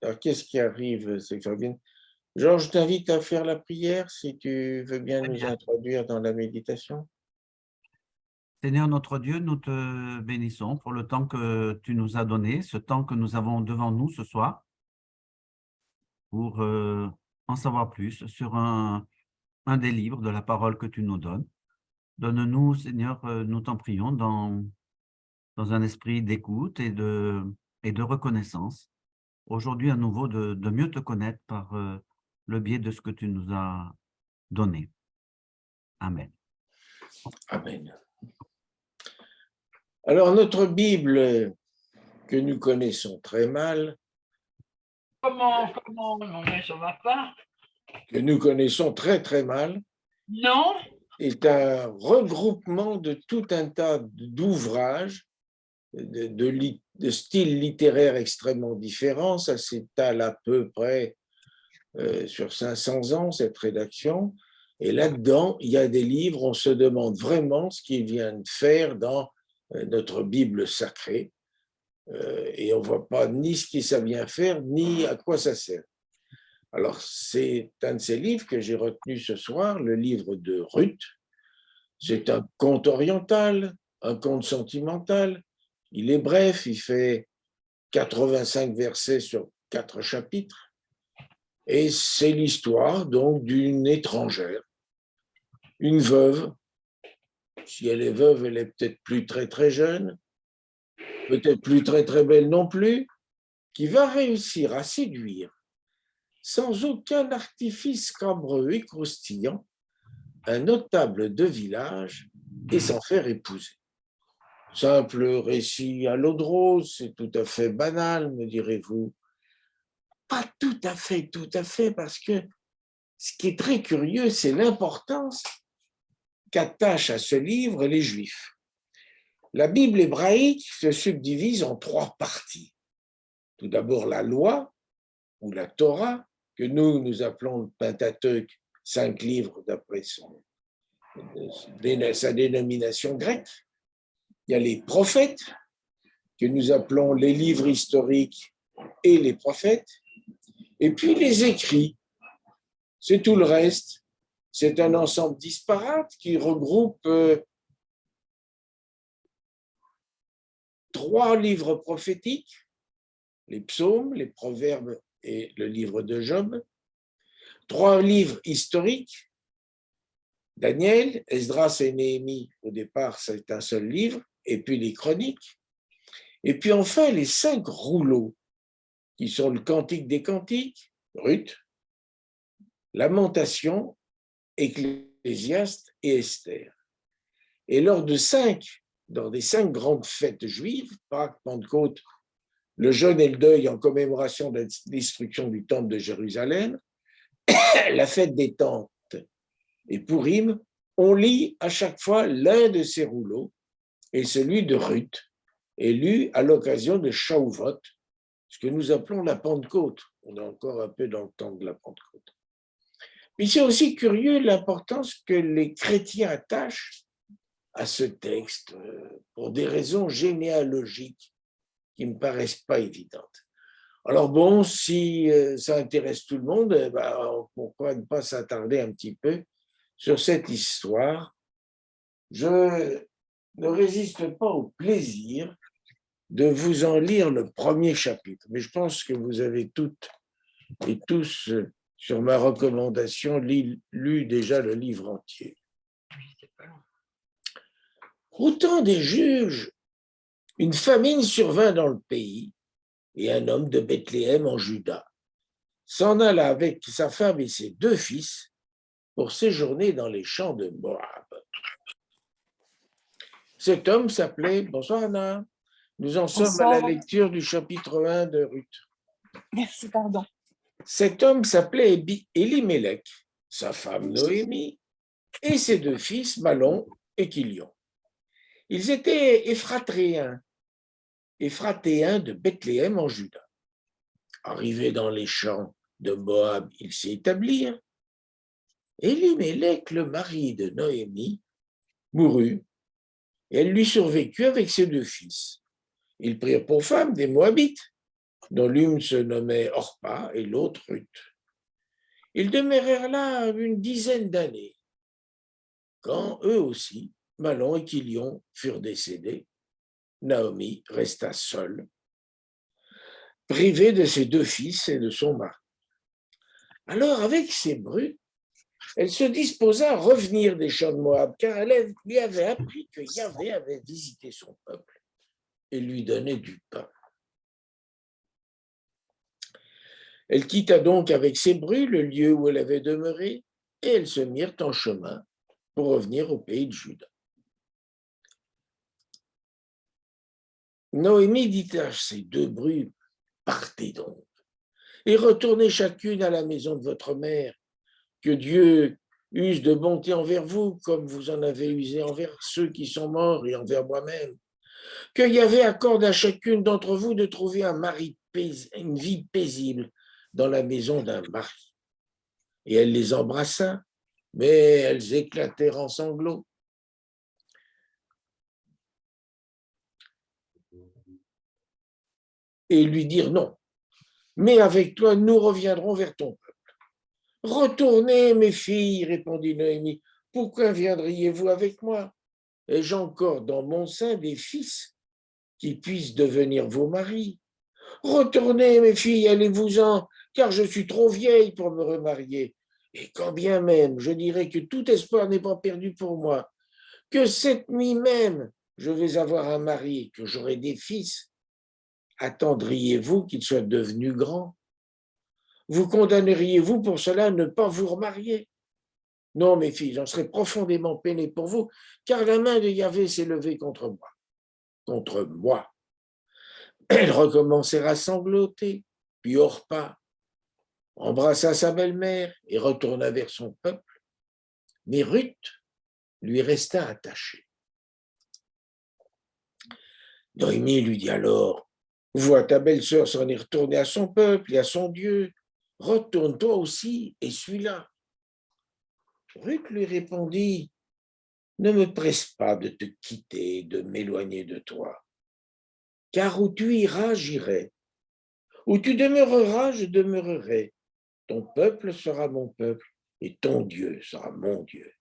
Alors, qu'est-ce qui arrive? C'est Fabienne. Georges, je t'invite à faire la prière si tu veux bien nous introduire dans la méditation. Seigneur notre Dieu, nous te bénissons pour le temps que tu nous as donné, ce temps que nous avons devant nous ce soir, pour en savoir plus sur un des livres de la parole que tu nous donnes. Donne-nous, Seigneur, nous t'en prions, dans un esprit d'écoute et de reconnaissance. Aujourd'hui, à nouveau, de mieux te connaître par le biais de ce que tu nous as donné. Amen. Amen. Alors, notre Bible, que nous connaissons très mal, Comment mais ça va pas? que nous connaissons très très mal, Non, est un regroupement de tout un tas d'ouvrages de styles littéraires extrêmement différents. Ça s'étale à peu près sur 500 ans, cette rédaction. Et là-dedans, il y a des livres, on se demande vraiment ce qu'ils viennent faire dans notre Bible sacrée. Et on ne voit pas ni ce que ça vient faire, ni à quoi ça sert. Alors, c'est un de ces livres que j'ai retenu ce soir, le livre de Ruth. C'est un conte oriental, un conte sentimental. Il est bref, il fait 85 versets sur 4 chapitres. Et c'est l'histoire donc d'une étrangère, une veuve. Si elle est veuve, elle est peut-être plus très très jeune, peut-être plus très très belle non plus, qui va réussir à séduire, sans aucun artifice scabreux et croustillant, un notable de village et s'en faire épouser. Simple récit à l'eau de rose, c'est tout à fait banal, me direz-vous. Pas tout à fait, parce que ce qui est très curieux, c'est l'importance qu'attachent à ce livre les Juifs. La Bible hébraïque se subdivise en 3 parties. Tout d'abord la loi, ou la Torah, que nous appelons le Pentateuque, 5 livres d'après sa dénomination grecque. Il y a les prophètes, que nous appelons les livres historiques et les prophètes, et puis les écrits. C'est tout le reste. C'est un ensemble disparate qui regroupe 3 livres prophétiques, les psaumes, les proverbes et le livre de Job, 3 livres historiques, Daniel, Esdras et Néhémie, au départ c'est un seul livre, et puis les chroniques, et puis enfin les 5 rouleaux, qui sont le Cantique des Cantiques, Ruth, Lamentation, Ecclésiaste et Esther. Et lors des 5 grandes fêtes juives, Pâques, Pentecôte, le jeûne et le deuil en commémoration de la destruction du temple de Jérusalem, la fête des tentes et Pourim, on lit à chaque fois l'un de ces rouleaux, et celui de Ruth est lu à l'occasion de Shavuot, ce que nous appelons la Pentecôte. On est encore un peu dans le temps de la Pentecôte. Mais c'est aussi curieux l'importance que les chrétiens attachent à ce texte pour des raisons généalogiques qui ne me paraissent pas évidentes. Alors bon, si ça intéresse tout le monde, pourquoi ne pas s'attarder un petit peu sur cette histoire? Je ne résiste pas au plaisir de vous en lire le premier chapitre, mais je pense que vous avez toutes et tous, sur ma recommandation, lu déjà le livre entier. Au temps des juges, une famine survint dans le pays, et un homme de Bethléem en Juda s'en alla avec sa femme et ses 2 fils pour séjourner dans les champs de Moab. Cet homme s'appelait, bonsoir Anna, nous en sommes à la lecture du chapitre 1 de Ruth. Merci, pardon. Cet homme s'appelait Élimélec, sa femme Noémie, et ses 2 fils, Malon et Kilion. Ils étaient Éphratéens de Bethléem en Juda. Arrivés dans les champs de Moab, ils s'y établirent. Élimélec, le mari de Noémie, mourut, et elle lui survécut avec ses 2 fils. Ils prirent pour femmes des Moabites, dont l'une se nommait Orpa et l'autre Ruth. Ils demeurèrent là une dizaine d'années, quand eux aussi, Mahlon et Chilion, furent décédés. Naomi resta seule, privée de ses 2 fils et de son mari. Alors, avec ses brutes, elle se disposa à revenir des champs de Moab, car elle lui avait appris que Yahvé avait visité son peuple et lui donnait du pain. Elle quitta donc avec ses brus le lieu où elle avait demeuré et elles se mirent en chemin pour revenir au pays de Juda. Noémie dit à ses 2 brus, « Partez donc et retournez chacune à la maison de votre mère, que Dieu use de bonté envers vous, comme vous en avez usé envers ceux qui sont morts et envers moi-même. Que Yahvé accorde à chacune d'entre vous de trouver un mari, une vie paisible dans la maison d'un mari. » Et elle les embrassa, mais elles éclatèrent en sanglots. Et lui dirent non, mais avec toi, nous reviendrons vers ton peuple. Retournez, mes filles, répondit Noémie, pourquoi viendriez-vous avec moi? Ai-je encore dans mon sein des fils qui puissent devenir vos maris? Retournez, mes filles, allez-vous-en, car je suis trop vieille pour me remarier. Et quand bien même je dirais que tout espoir n'est pas perdu pour moi, que cette nuit même je vais avoir un mari et que j'aurai des fils, attendriez-vous qu'ils soient devenus grands? Vous condamneriez-vous pour cela à ne pas vous remarier? Non, mes filles, j'en serais profondément peiné pour vous, car la main de Yahvé s'est levée contre moi. Contre moi. Elle recommencèrent à sangloter, puis Orpa embrassa sa belle-mère et retourna vers son peuple. Mais Ruth lui resta attachée. Noémie lui dit alors, « Vois, ta belle-sœur s'en est retournée à son peuple et à son Dieu. Retourne toi aussi et suis-la. » Ruth lui répondit, « Ne me presse pas de te quitter, de m'éloigner de toi, car où tu iras, j'irai. Où tu demeureras, je demeurerai. Ton peuple sera mon peuple et ton Dieu sera mon Dieu.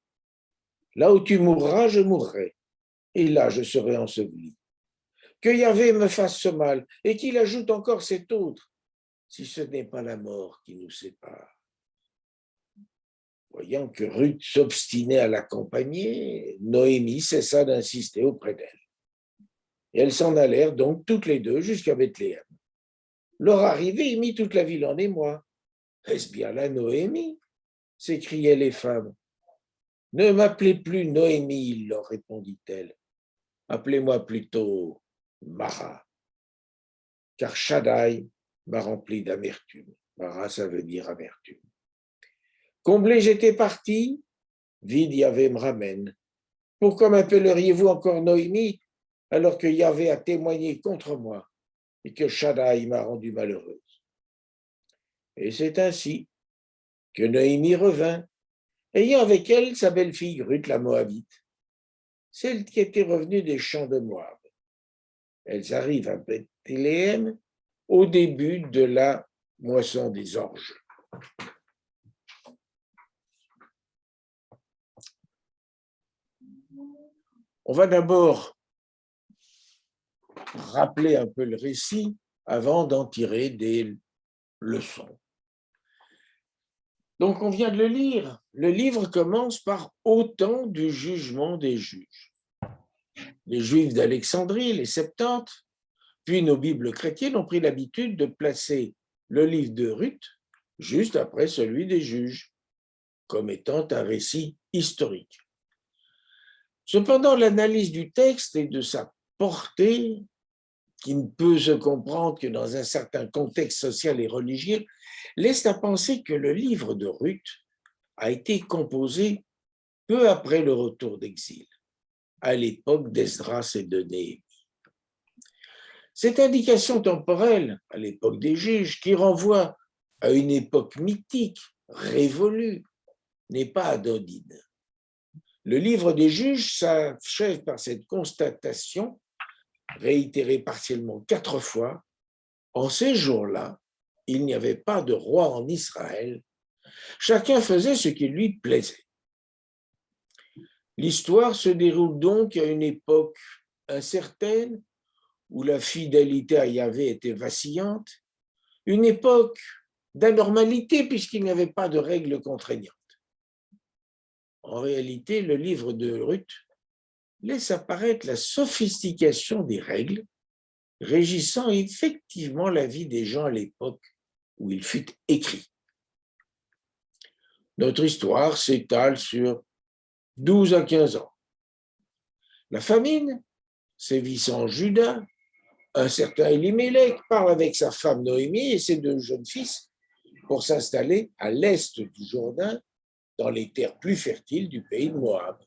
Là où tu mourras, je mourrai, et là je serai enseveli. Que Yahvé me fasse ce mal et qu'il ajoute encore cet autre, si ce n'est pas la mort qui nous sépare. » Voyant que Ruth s'obstinait à l'accompagner, Noémie cessa d'insister auprès d'elle. Et elles s'en allèrent donc toutes les 2 jusqu'à Bethléem. Leur arrivée mit toute la ville en émoi. « Est-ce bien là Noémie ?» s'écriaient les femmes. « Ne m'appelez plus Noémie, leur répondit-elle. Appelez-moi plutôt Mara, car Shaddai m'a rempli d'amertume. » Mara, ça veut dire amertume. « Comblé, j'étais parti, vide Yahvé me ramène. Pourquoi m'appelleriez-vous encore Noémie, alors que Yahvé a témoigné contre moi et que Shaddai m'a rendue malheureuse? » Et c'est ainsi que Noémie revint, ayant avec elle sa belle-fille Ruth la Moabite, celle qui était revenue des champs de Moab. Elles arrivent à Bethléem au début de la moisson des orges. On va d'abord rappeler un peu le récit avant d'en tirer des leçons. Donc, on vient de le lire. Le livre commence par « Au temps du jugement des juges ». Les Juifs d'Alexandrie, les Septante, puis nos Bibles chrétiennes ont pris l'habitude de placer le livre de Ruth juste après celui des juges, comme étant un récit historique. Cependant, l'analyse du texte et de sa portée, qui ne peut se comprendre que dans un certain contexte social et religieux, laisse à penser que le livre de Ruth a été composé peu après le retour d'exil, à l'époque d'Esdras et de Néhémie. Cette indication temporelle, à l'époque des juges, qui renvoie à une époque mythique, révolue, n'est pas anodine. Le livre des juges s'achève par cette constatation, réitérée partiellement 4 fois, En ces jours-là, il n'y avait pas de roi en Israël. Chacun faisait ce qui lui plaisait. L'histoire se déroule donc à une époque incertaine où la fidélité à Yahvé était vacillante, une époque d'anormalité puisqu'il n'y avait pas de règles contraignantes. En réalité, le livre de Ruth laisse apparaître la sophistication des règles régissant effectivement la vie des gens à l'époque où il fut écrit. Notre histoire s'étale sur 12 à 15 ans. La famine sévissant en Juda, un certain Élimélec parle avec sa femme Noémie et ses deux jeunes fils pour s'installer à l'est du Jourdain, dans les terres plus fertiles du pays de Moab.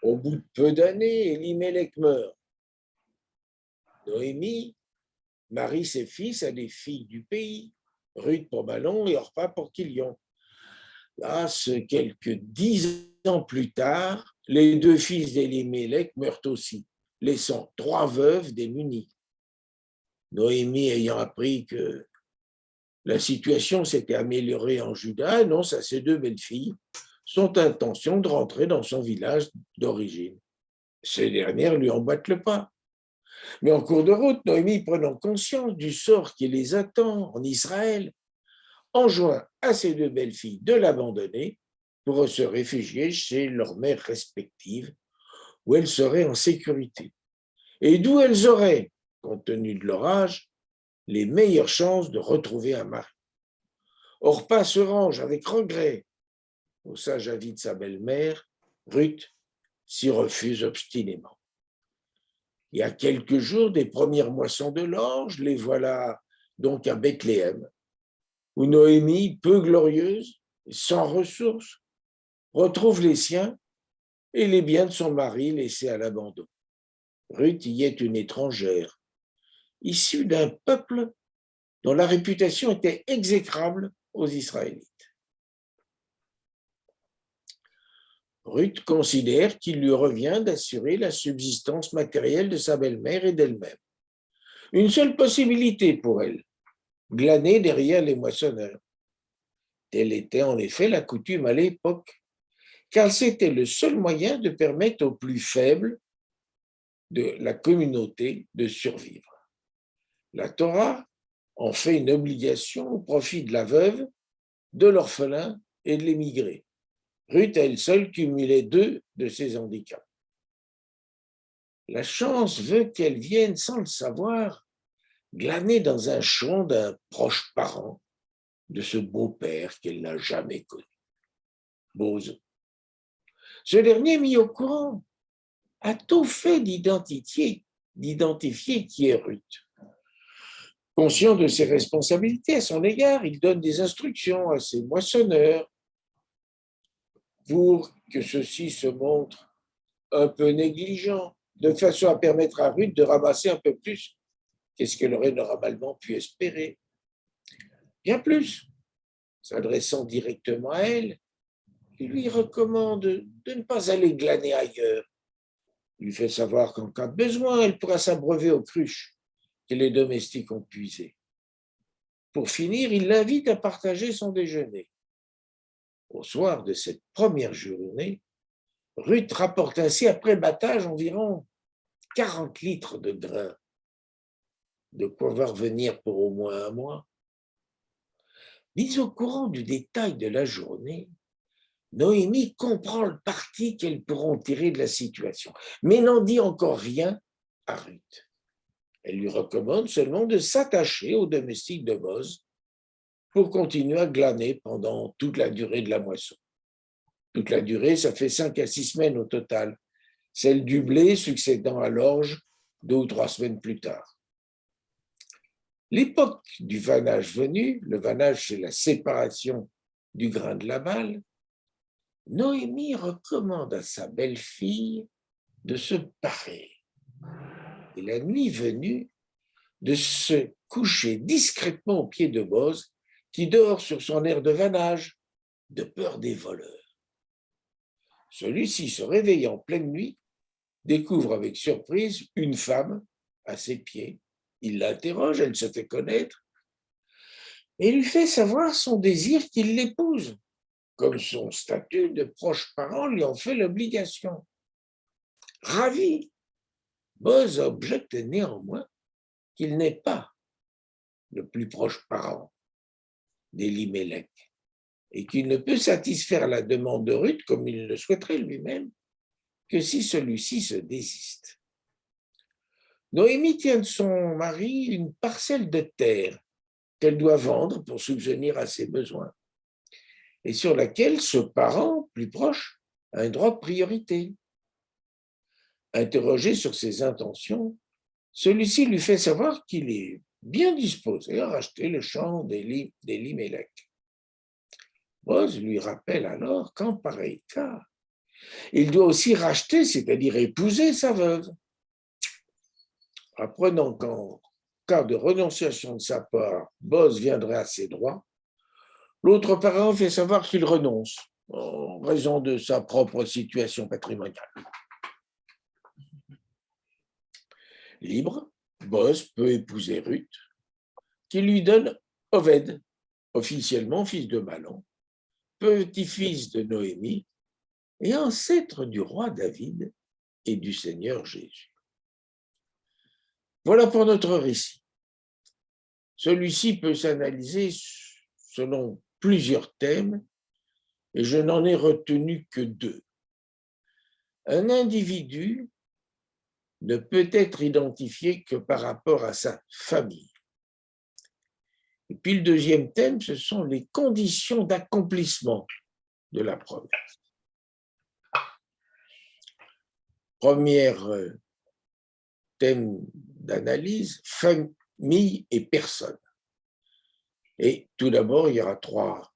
Au bout de peu d'années, Élimélec meurt. Noémie marie ses fils à des filles du pays, Ruth pour Mahlon et Orpa pour Kilion. Là, quelques 10 ans plus tard, les deux fils d'Élimélec meurent aussi, laissant 3 veuves démunies. Noémie ayant appris que la situation s'était améliorée en Juda, annonce à ses 2 belles-filles son intention de rentrer dans son village d'origine. Ces dernières lui emboîtent le pas. Mais en cours de route, Noémie, prenant conscience du sort qui les attend en Israël, enjoint à ses 2 belles-filles de l'abandonner pour se réfugier chez leurs mères respectives, où elles seraient en sécurité, et d'où elles auraient, compte tenu de leur âge, les meilleures chances de retrouver un mari. Orpa se range avec regret au sage avis de sa belle-mère, Ruth s'y refuse obstinément. Il y a quelques jours des premières moissons de l'orge, les voilà donc à Bethléem, où Noémie, peu glorieuse, sans ressources, retrouve les siens et les biens de son mari laissés à l'abandon. Ruth y est une étrangère, issue d'un peuple dont la réputation était exécrable aux Israélites. Ruth considère qu'il lui revient d'assurer la subsistance matérielle de sa belle-mère et d'elle-même. Une seule possibilité pour elle, glaner derrière les moissonneurs. Telle était en effet la coutume à l'époque, car c'était le seul moyen de permettre aux plus faibles de la communauté de survivre. La Torah en fait une obligation au profit de la veuve, de l'orphelin et de l'émigré. Ruth, elle seule, cumulait 2 de ces handicaps. La chance veut qu'elle vienne, sans le savoir, glaner dans un champ d'un proche parent de ce beau-père qu'elle n'a jamais connu, Boz. Ce dernier, mis au courant, a tout fait d'identifier qui est Ruth. Conscient de ses responsabilités à son égard, il donne des instructions à ses moissonneurs pour que ceux-ci se montrent un peu négligents, de façon à permettre à Ruth de ramasser un peu plus qu'est-ce qu'elle aurait normalement pu espérer. Bien plus, s'adressant directement à elle, il lui recommande de ne pas aller glaner ailleurs. Il lui fait savoir qu'en cas de besoin, elle pourra s'abreuver aux cruches que les domestiques ont puisées. Pour finir, il l'invite à partager son déjeuner. Au soir de cette première journée, Ruth rapporte ainsi après battage environ 40 litres de grains, de quoi va revenir pour au moins un mois. Mise au courant du détail de la journée, Noémie comprend le parti qu'elles pourront tirer de la situation, mais n'en dit encore rien à Ruth. Elle lui recommande seulement de s'attacher au domestique de Boz pour continuer à glaner pendant toute la durée de la moisson. Toute la durée, ça fait 5 à 6 semaines au total, celle du blé succédant à l'orge 2 ou 3 semaines plus tard. L'époque du vanage venue, le vanage c'est la séparation du grain de la balle, Noémie recommande à sa belle-fille de se parer et la nuit venue de se coucher discrètement au pied de Boz qui dort sur son aire de vanage de peur des voleurs. Celui-ci, se réveillant en pleine nuit, découvre avec surprise une femme à ses pieds il l'interroge, elle se fait connaître, et lui fait savoir son désir qu'il l'épouse, comme son statut de proche parent lui en fait l'obligation. Ravi, Boz objecte néanmoins qu'il n'est pas le plus proche parent d'Elimelech et qu'il ne peut satisfaire la demande de Ruth comme il le souhaiterait lui-même que si celui-ci se désiste. Noémie tient de son mari une parcelle de terre qu'elle doit vendre pour subvenir à ses besoins et sur laquelle ce parent plus proche a un droit de priorité. Interrogé sur ses intentions, celui-ci lui fait savoir qu'il est bien disposé à racheter le champ d'Elimelech. Boz lui rappelle alors qu'en pareil cas, il doit aussi racheter, c'est-à-dire épouser sa veuve. Apprenant qu'en cas de renonciation de sa part, Boz viendrait à ses droits, l'autre parent fait savoir qu'il renonce en raison de sa propre situation patrimoniale. Libre, Boz peut épouser Ruth, qui lui donne Oved, officiellement fils de Malon, petit-fils de Noémie et ancêtre du roi David et du Seigneur Jésus. Voilà pour notre récit. Celui-ci peut s'analyser selon plusieurs thèmes et je n'en ai retenu que 2. Un individu ne peut être identifié que par rapport à sa famille. Et puis le deuxième thème, ce sont les conditions d'accomplissement de la promesse. Premier thème d'analyse, famille et personne. Et tout d'abord, il y aura trois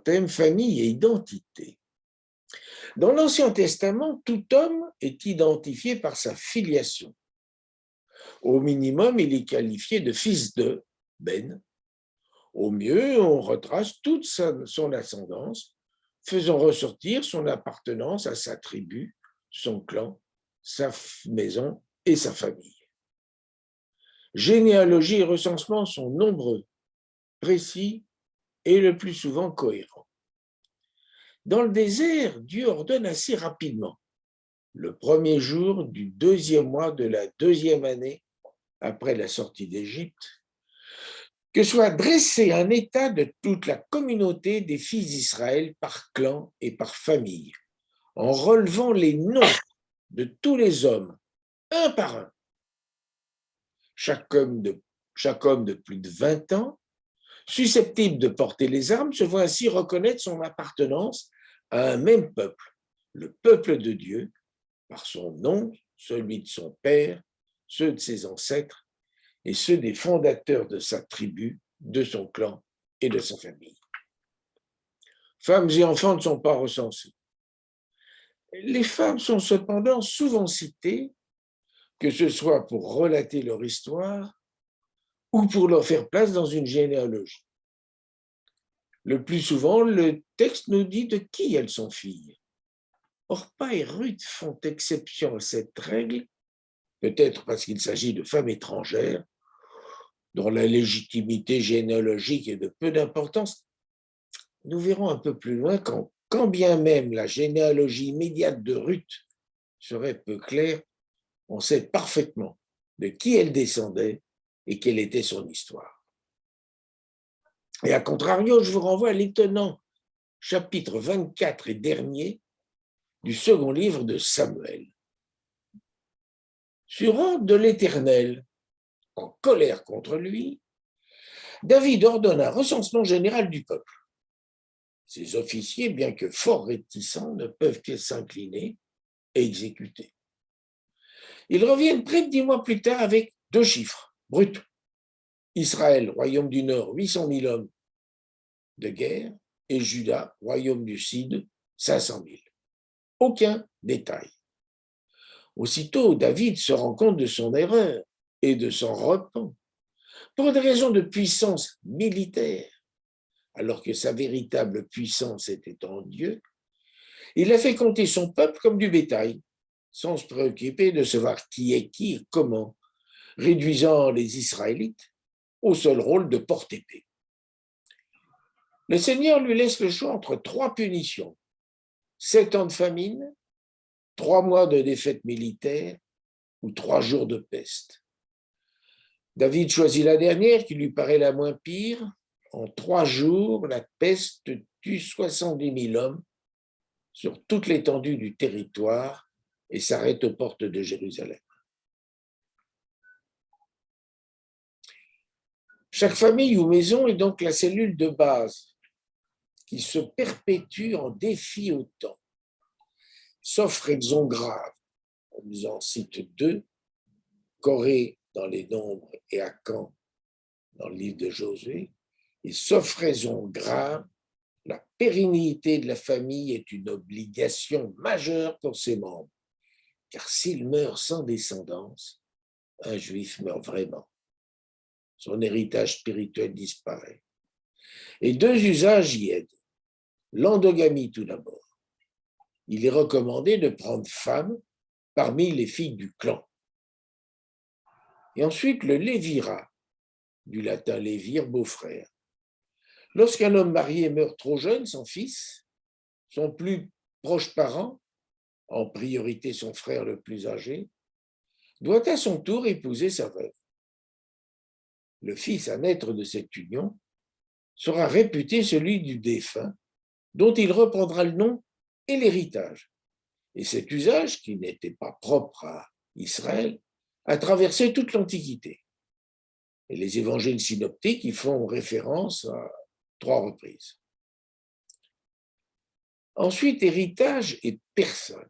thèmes, famille et identité. Dans l'Ancien Testament, tout homme est identifié par sa filiation. Au minimum, il est qualifié de fils de Ben. Au mieux, on retrace toute son ascendance, faisant ressortir son appartenance à sa tribu, son clan, sa maison et sa famille. Généalogie et recensement sont nombreux, précis et le plus souvent cohérents. Dans le désert, Dieu ordonne assez rapidement, le premier jour du 2e mois de la 2e année après la sortie d'Égypte, que soit dressé un état de toute la communauté des fils d'Israël par clan et par famille, en relevant les noms de tous les hommes, un par un. Chaque homme de plus de 20 ans, susceptible de porter les armes, se voit ainsi reconnaître son appartenance à un même peuple, le peuple de Dieu, par son nom, celui de son père, ceux de ses ancêtres et ceux des fondateurs de sa tribu, de son clan et de sa famille. Femmes et enfants ne sont pas recensés. Les femmes sont cependant souvent citées, que ce soit pour relater leur histoire ou pour leur faire place dans une généalogie. Le plus souvent, le texte nous dit de qui elles sont filles. Orpa et Ruth font exception à cette règle, peut-être parce qu'il s'agit de femmes étrangères, dont la légitimité généalogique est de peu d'importance. Nous verrons un peu plus loin quand bien même la généalogie immédiate de Ruth serait peu claire, on sait parfaitement de qui elle descendait et quelle était son histoire. Et à contrario, je vous renvoie à l'étonnant chapitre 24 et dernier du second livre de Samuel. Sur ordre de l'Éternel, en colère contre lui, David ordonne un recensement général du peuple. Ces officiers, bien que fort réticents, ne peuvent que s'incliner et exécuter. Ils reviennent près de 10 mois plus tard avec 2 chiffres bruts. Israël, royaume du Nord, 800 000 hommes de guerre, et Juda, royaume du Sud, 500 000. Aucun détail. Aussitôt, David se rend compte de son erreur et de s'en repent. Pour des raisons de puissance militaire, alors que sa véritable puissance était en Dieu, il a fait compter son peuple comme du bétail, sans se préoccuper de savoir qui est qui et comment, réduisant les Israélites au seul rôle de porte-épée. Le Seigneur lui laisse le choix entre 3 punitions: 7 ans de famine, 3 mois de défaite militaire ou 3 jours de peste. David choisit la dernière, qui lui paraît la moins pire. En 3 jours, la peste tue 70 000 hommes sur toute l'étendue du territoire et s'arrête aux portes de Jérusalem. Chaque famille ou maison est donc la cellule de base qui se perpétue en défi au temps, sauf raison grave. On nous en cite 2, Corée dans les Nombres et Akan dans le livre de Josué. Et sauf raison grave, la pérennité de la famille est une obligation majeure pour ses membres, car s'il meurt sans descendance, un juif meurt vraiment. Son héritage spirituel disparaît. Et 2 usages y aident. L'endogamie tout d'abord. Il est recommandé de prendre femme parmi les filles du clan. Et ensuite, le lévirat, du latin lévir, beau-frère. Lorsqu'un homme marié meurt trop jeune, son fils, son plus proche parent, en priorité son frère le plus âgé, doit à son tour épouser sa veuve. Le fils à naître de cette union sera réputé celui du défunt, dont il reprendra le nom et l'héritage. Et cet usage, qui n'était pas propre à Israël, a traversé toute l'Antiquité. Et les évangiles synoptiques y font référence à 3 reprises. Ensuite, héritage et personne.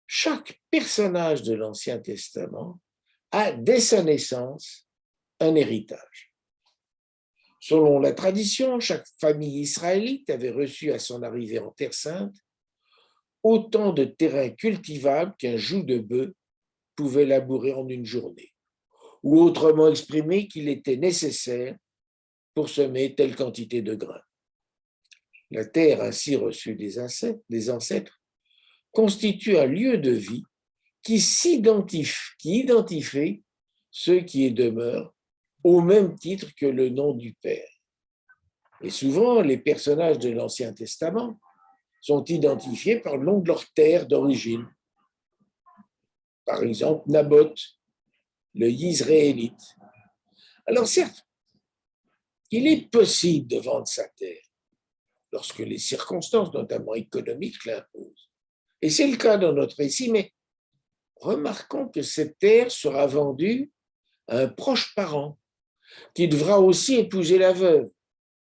Chaque personnage de l'Ancien Testament a, dès sa naissance, un héritage. Selon la tradition, chaque famille israélite avait reçu à son arrivée en Terre Sainte autant de terrain cultivable qu'un joug de bœuf pouvait labourer en une journée, ou autrement exprimé qu'il était nécessaire pour semer telle quantité de grains. La terre ainsi reçue des ancêtres constitue un lieu de vie qui identifie ceux qui y demeurent au même titre que le nom du Père. Et souvent, les personnages de l'Ancien Testament sont identifiés par le nom de leur terre d'origine. Par exemple, Naboth, le Yisraélite. Alors certes, il est possible de vendre sa terre lorsque les circonstances, notamment économiques, l'imposent. Et c'est le cas dans notre récit, mais remarquons que cette terre sera vendue à un proche parent qui devra aussi épouser la veuve,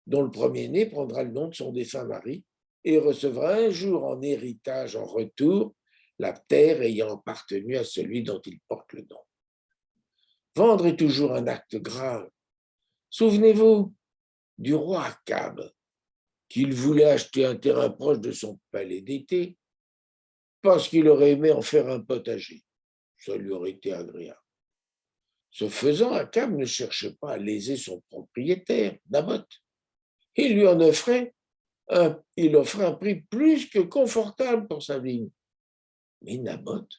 dont le premier-né prendra le nom de son défunt mari et recevra un jour en héritage en retour la terre ayant appartenu à celui dont il porte le nom. Vendre est toujours un acte grave. Souvenez-vous du roi Akab, qu'il voulait acheter un terrain proche de son palais d'été parce qu'il aurait aimé en faire un potager. Ça lui aurait été agréable. Ce faisant, Akab ne cherchait pas à léser son propriétaire, Naboth. Il lui en offrait un prix plus que confortable pour sa vigne. Mais Naboth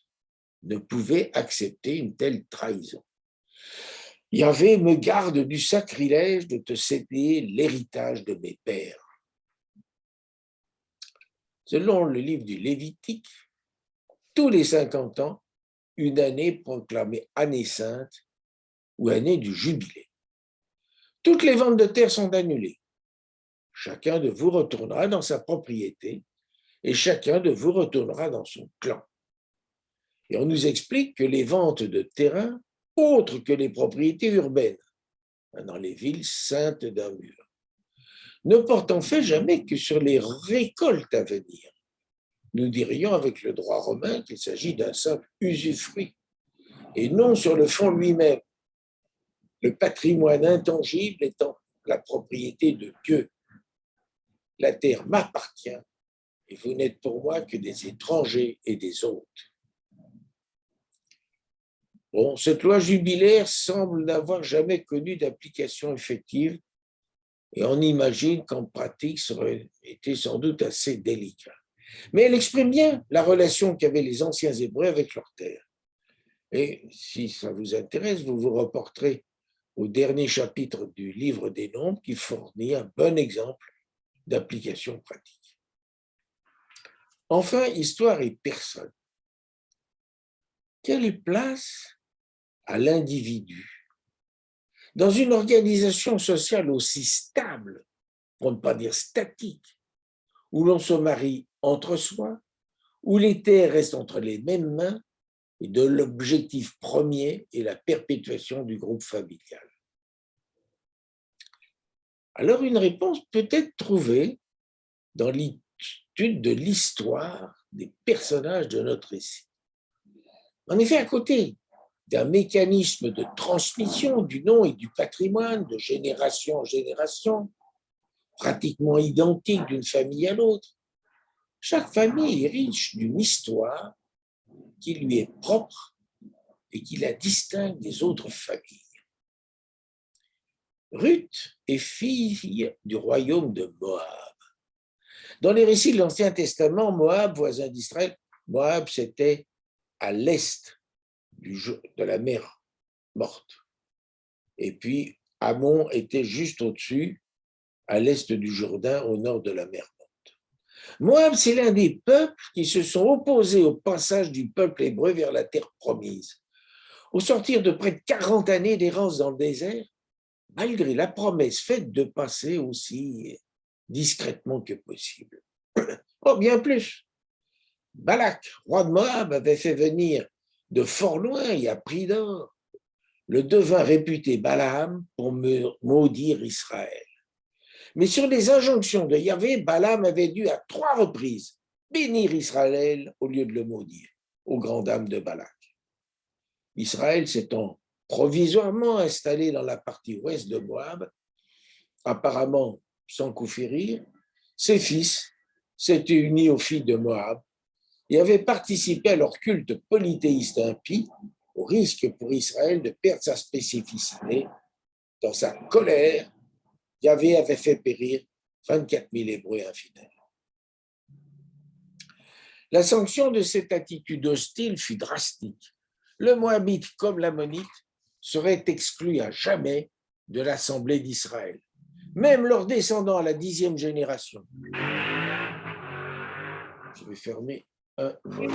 ne pouvait accepter une telle trahison. Yahvé me garde du sacrilège de te céder l'héritage de mes pères. Selon le livre du Lévitique, tous les 50 ans, une année proclamée année sainte ou année du jubilé. Toutes les ventes de terre sont annulées. Chacun de vous retournera dans sa propriété et chacun de vous retournera dans son clan. Et on nous explique que les ventes de terrain, autres que les propriétés urbaines, dans les villes saintes d'un mur, ne portent en fait jamais que sur les récoltes à venir. Nous dirions avec le droit romain qu'il s'agit d'un simple usufruit et non sur le fonds lui-même, le patrimoine intangible étant la propriété de Dieu. La terre m'appartient et vous n'êtes pour moi que des étrangers et des hôtes. Bon, cette loi jubilaire semble n'avoir jamais connu d'application effective et on imagine qu'en pratique, ça aurait été sans doute assez délicat. Mais elle exprime bien la relation qu'avaient les anciens Hébreux avec leur terre. Et si ça vous intéresse, vous vous reporterez au dernier chapitre du livre des Nombres qui fournit un bon exemple d'application pratique. Enfin, histoire et personne. Quelle place à l'individu dans une organisation sociale aussi stable, pour ne pas dire statique, où l'on se marie entre soi, où les terres restent entre les mêmes mains et dont l'objectif premier est la perpétuation du groupe familial? Alors une réponse peut être trouvée dans l'étude de l'histoire des personnages de notre récit. En effet, à côté d'un mécanisme de transmission du nom et du patrimoine de génération en génération, pratiquement identique d'une famille à l'autre, chaque famille est riche d'une histoire qui lui est propre et qui la distingue des autres familles. Ruth est fille du royaume de Moab. Dans les récits de l'Ancien Testament, Moab, voisin d'Israël, Moab, c'était à l'est de la mer Morte. Et puis, Ammon était juste au-dessus, à l'est du Jourdain, au nord de la mer Morte. Moab, c'est l'un des peuples qui se sont opposés au passage du peuple hébreu vers la terre promise. Au sortir de près de 40 années d'errance dans le désert, malgré la promesse faite de passer aussi discrètement que possible. Oh, bien plus. Balak, roi de Moab, avait fait venir de fort loin et à prix d'or le devin réputé Balaam pour maudire Israël. Mais sur les injonctions de Yahvé, Balaam avait dû à 3 reprises bénir Israël au lieu de le maudire, aux grandes dames de Balak. Israël s'étant provisoirement installé dans la partie ouest de Moab, apparemment sans coup férir, ses fils s'étaient unis aux filles de Moab et avaient participé à leur culte polythéiste impie, au risque pour Israël de perdre sa spécificité. Dans sa colère, Yahvé avait fait périr 24 000 Hébreux infidèles. La sanction de cette attitude hostile fut drastique. Le Moabite comme l'Ammonite seraient exclus à jamais de l'Assemblée d'Israël, même leurs descendants à la 10e génération. Je vais fermer un volet.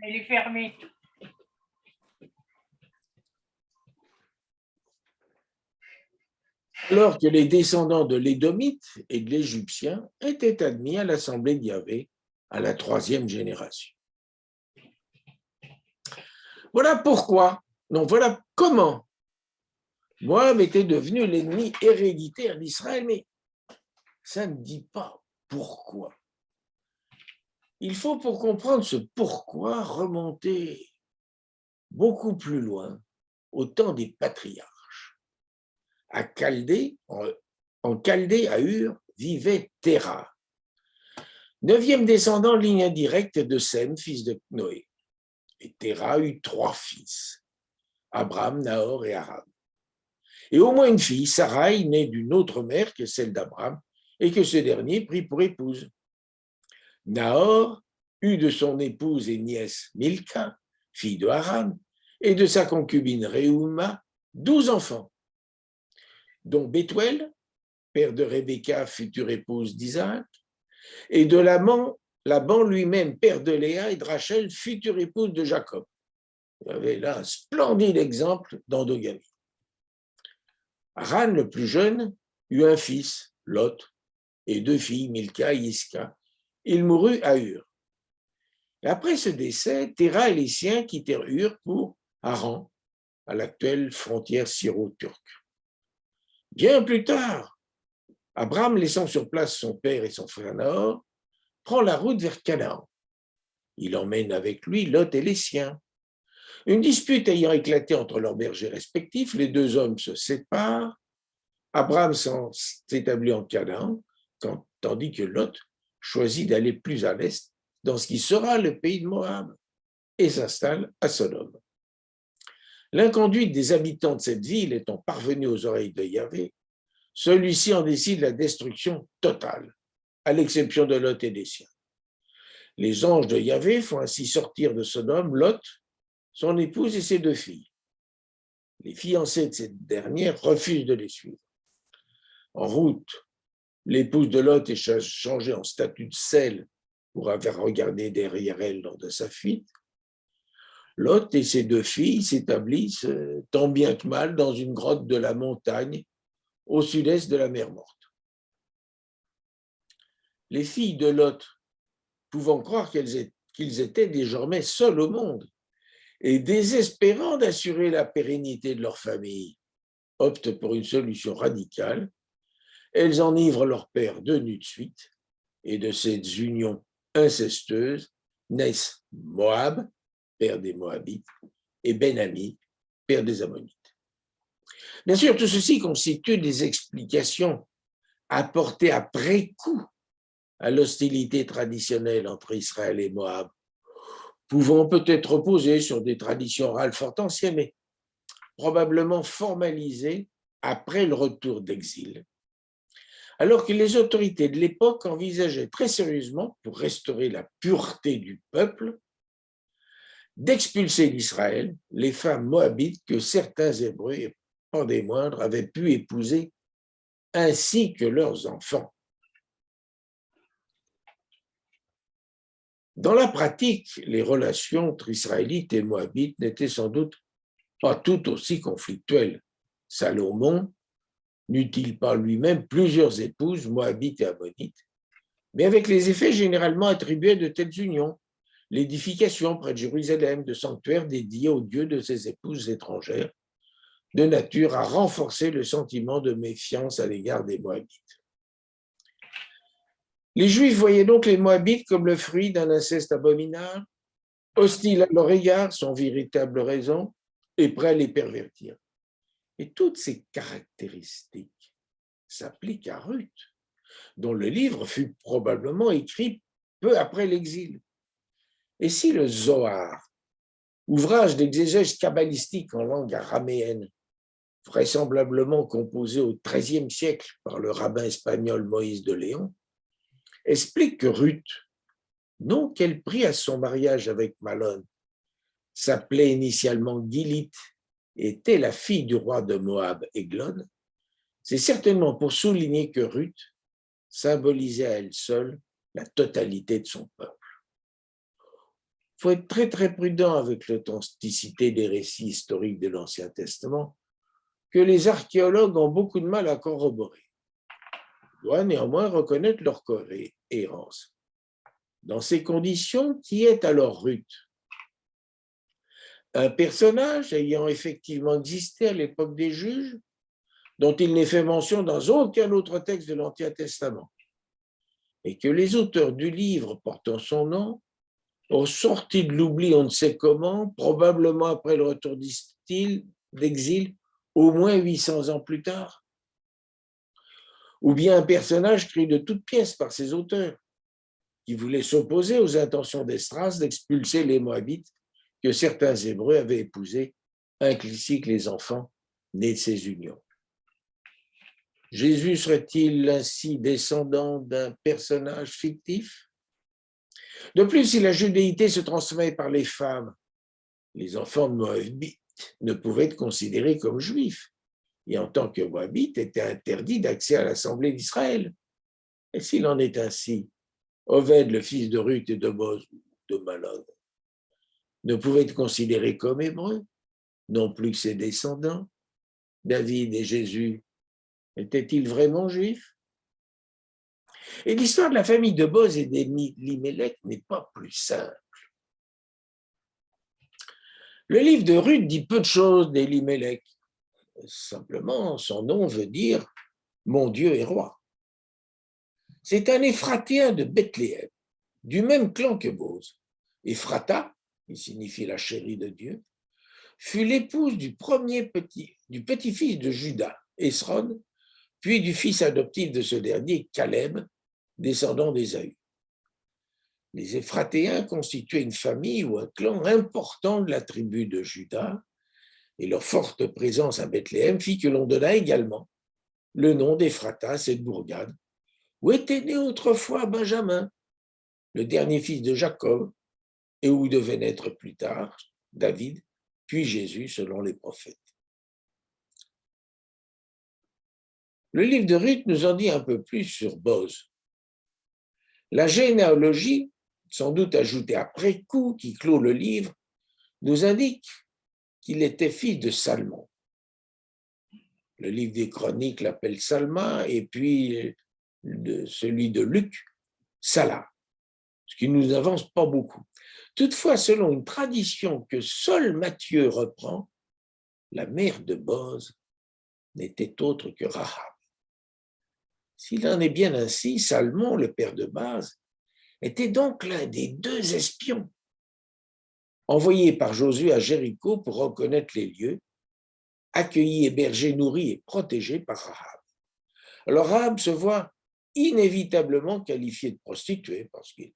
Elle est fermée. Alors que les descendants de l'Édomite et de l'Égyptien étaient admis à l'Assemblée d'Yahvé à la 3e génération. Voilà pourquoi, non, voilà comment Moab était devenu l'ennemi héréditaire d'Israël, mais ça ne dit pas pourquoi. Il faut, pour comprendre ce pourquoi, remonter beaucoup plus loin, au temps des patriarches. À Chaldée, en Chaldée, à Ur, vivait Téra, 9e descendant ligne indirecte de Sem, fils de Noé. Et Téra eut 3 fils, Abram, Nahor et Haran. Et au moins une fille, Sarai, née d'une autre mère que celle d'Abram, et que ce dernier prit pour épouse. Nahor eut de son épouse et nièce Milka, fille de Haran, et de sa concubine Reuma, 12 enfants, dont Bethuel, père de Rebecca, future épouse d'Isaac, et de Laban lui-même, père de Léa et de Rachel, future épouse de Jacob. Il y avait là un splendide exemple d'endogamie. Haran, le plus jeune, eut un fils, Lot, et 2 filles, Milka et Isca. Il mourut à Ur. Et après ce décès, Téra et les siens quittèrent Ur pour Haran, à l'actuelle frontière syro-turque. Bien plus tard, Abram, laissant sur place son père et son frère Nahor, prend la route vers Canaan. Il emmène avec lui Lot et les siens. Une dispute ayant éclaté entre leurs bergers respectifs, les 2 hommes se séparent. Abram s'établit en Canaan, tandis que Lot choisit d'aller plus à l'est, dans ce qui sera le pays de Moab, et s'installe à Sodome. L'inconduite des habitants de cette ville étant parvenue aux oreilles de Yahvé, celui-ci en décide la destruction totale, à l'exception de Lot et des siens. Les anges de Yahvé font ainsi sortir de Sodome Lot, son épouse et ses 2 filles. Les fiancés de cette dernière refusent de les suivre. En route, l'épouse de Lot est changée en statue de sel pour avoir regardé derrière elle lors de sa fuite. Lot et ses 2 filles s'établissent tant bien que mal dans une grotte de la montagne au sud-est de la mer Morte. Les filles de Lot, pouvant croire qu'ils étaient désormais seuls au monde et désespérant d'assurer la pérennité de leur famille, optent pour une solution radicale. Elles enivrent leur père 2 nuits de suite, et de ces unions incestueuses naissent Moab, père des Moabites, et Ben-Ami, père des Ammonites. Bien sûr, tout ceci constitue des explications apportées après coup à l'hostilité traditionnelle entre Israël et Moab, pouvant peut-être reposer sur des traditions orales fort anciennes, mais probablement formalisées après le retour d'exil, alors que les autorités de l'époque envisageaient très sérieusement, pour restaurer la pureté du peuple, d'expulser d'Israël les femmes moabites que certains Hébreux, et pas des moindres, avaient pu épouser, ainsi que leurs enfants. Dans la pratique, les relations entre Israélites et Moabites n'étaient sans doute pas tout aussi conflictuelles. Salomon n'eut-il pas lui-même plusieurs épouses, Moabites et Ammonites, mais avec les effets généralement attribués de telles unions, l'édification près de Jérusalem de sanctuaires dédiés aux dieux de ses épouses étrangères, de nature à renforcer le sentiment de méfiance à l'égard des Moabites. Les Juifs voyaient donc les Moabites comme le fruit d'un inceste abominable, hostiles à leur égard, sans véritable raison, et prêts à les pervertir. Et toutes ces caractéristiques s'appliquent à Ruth, dont le livre fut probablement écrit peu après l'exil. Et si le Zohar, ouvrage d'exégèse kabbalistique en langue araméenne, vraisemblablement composé au XIIIe siècle par le rabbin espagnol Moïse de Léon, explique que Ruth, nom qu'elle prit à son mariage avec Malon, s'appelait initialement Gilite et était la fille du roi de Moab, Églon, c'est certainement pour souligner que Ruth symbolisait à elle seule la totalité de son peuple. Il faut être très très prudent avec l'authenticité des récits historiques de l'Ancien Testament que les archéologues ont beaucoup de mal à corroborer. On doit néanmoins reconnaître leur cohérence. Dans ces conditions, qui est alors Ruth? Un personnage ayant effectivement existé à l'époque des juges, dont il n'est fait mention dans aucun autre texte de l'Ancien Testament, et que les auteurs du livre portant son nom ont sorti de l'oubli on ne sait comment, probablement après le retour d'exil, au moins 800 ans plus tard. Ou bien un personnage créé de toutes pièces par ses auteurs, qui voulait s'opposer aux intentions d'Esdras d'expulser les Moabites que certains Hébreux avaient épousés, ainsi que les enfants nés de ces unions. Jésus serait-il ainsi descendant d'un personnage fictif? De plus, si la judéité se transmet par les femmes, les enfants de Moabites ne pouvaient être considérés comme juifs, et en tant que Moabites étaient interdits d'accès à l'Assemblée d'Israël. Et s'il en est ainsi, Oved, le fils de Ruth et de Boz, de Malon, ne pouvait être considéré comme hébreu, non plus que ses descendants. David et Jésus étaient-ils vraiment juifs? Et l'histoire de la famille de Boz et d'Elimelech n'est pas plus simple. Le livre de Ruth dit peu de choses d'Elimelech. Simplement, son nom veut dire « mon Dieu est roi ». C'est un Éphratéen de Bethléem, du même clan que Boz. Éphrata, qui signifie la chérie de Dieu, fut l'épouse du petit-fils de Juda, Esron, puis du fils adoptif de ce dernier, Caleb, descendant d'Ésaü. Les Éphratéens constituaient une famille ou un clan important de la tribu de Juda, et leur forte présence à Bethléem fit que l'on donna également le nom d'Éphrata, cette bourgade, où était né autrefois Benjamin, le dernier fils de Jacob, et où devait naître plus tard David, puis Jésus selon les prophètes. Le livre de Ruth nous en dit un peu plus sur Boz. La généalogie, sans doute ajoutée après coup, qui clôt le livre, nous indique qu'il était fils de Salmon. Le livre des Chroniques l'appelle Salma, et puis celui de Luc, Salah, ce qui ne nous avance pas beaucoup. Toutefois, selon une tradition que seul Matthieu reprend, la mère de Boz n'était autre que Rahab. S'il en est bien ainsi, Salmon, le père de Boz, était donc l'un des 2 espions envoyés par Josué à Jéricho pour reconnaître les lieux, accueillis, hébergés, nourris et protégés par Rahab. Alors Rahab se voit inévitablement qualifié de prostituée parce qu'il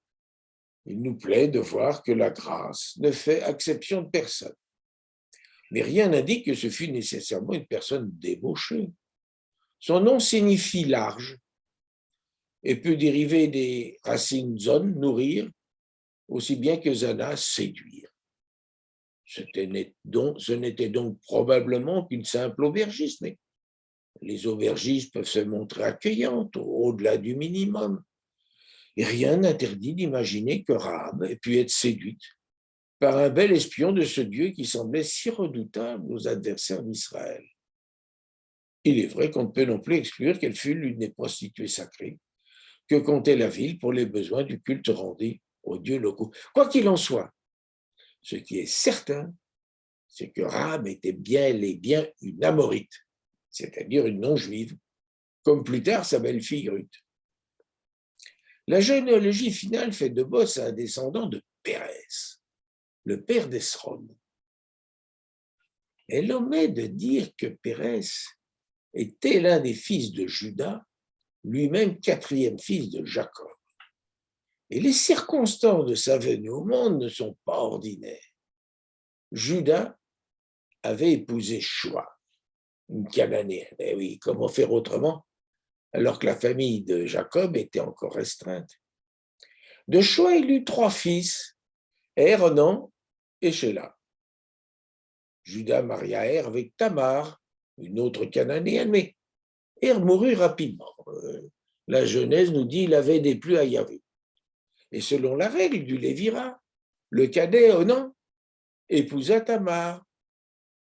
nous plaît de voir que la grâce ne fait exception de personne. Mais rien n'indique que ce fût nécessairement une personne débauchée. Son nom signifie large et peut dériver des racines zone, nourrir, aussi bien que zana, séduire. Ce n'était donc probablement qu'une simple aubergiste, mais les aubergistes peuvent se montrer accueillantes au-delà du minimum. Et rien n'interdit d'imaginer que Rahab ait pu être séduite par un bel espion de ce Dieu qui semblait si redoutable aux adversaires d'Israël. Il est vrai qu'on ne peut non plus exclure qu'elle fût l'une des prostituées sacrées que comptait la ville pour les besoins du culte rendu aux dieux locaux. Quoi qu'il en soit, ce qui est certain, c'est que Rahab était bien une Amorite, c'est-à-dire une non-juive, comme plus tard sa belle-fille Ruth. La généalogie finale fait de Boz un descendant de Pérez, le père d'Esron. Elle omet de dire que Pérez était l'un des fils de Juda, lui-même 4e fils de Jacob. Et les circonstances de sa venue au monde ne sont pas ordinaires. Juda avait épousé Shua, une Cananéenne. Eh oui, comment faire autrement alors que la famille de Jacob était encore restreinte. De Shua, il eut 3 fils, Er, Onan et Shelah. Juda maria Er avec Tamar, une autre Cananéenne, mais Er mourut rapidement. La Genèse nous dit qu'il avait déplu à Yahvé. Et selon la règle du Lévira, le cadet Onan épousa Tamar,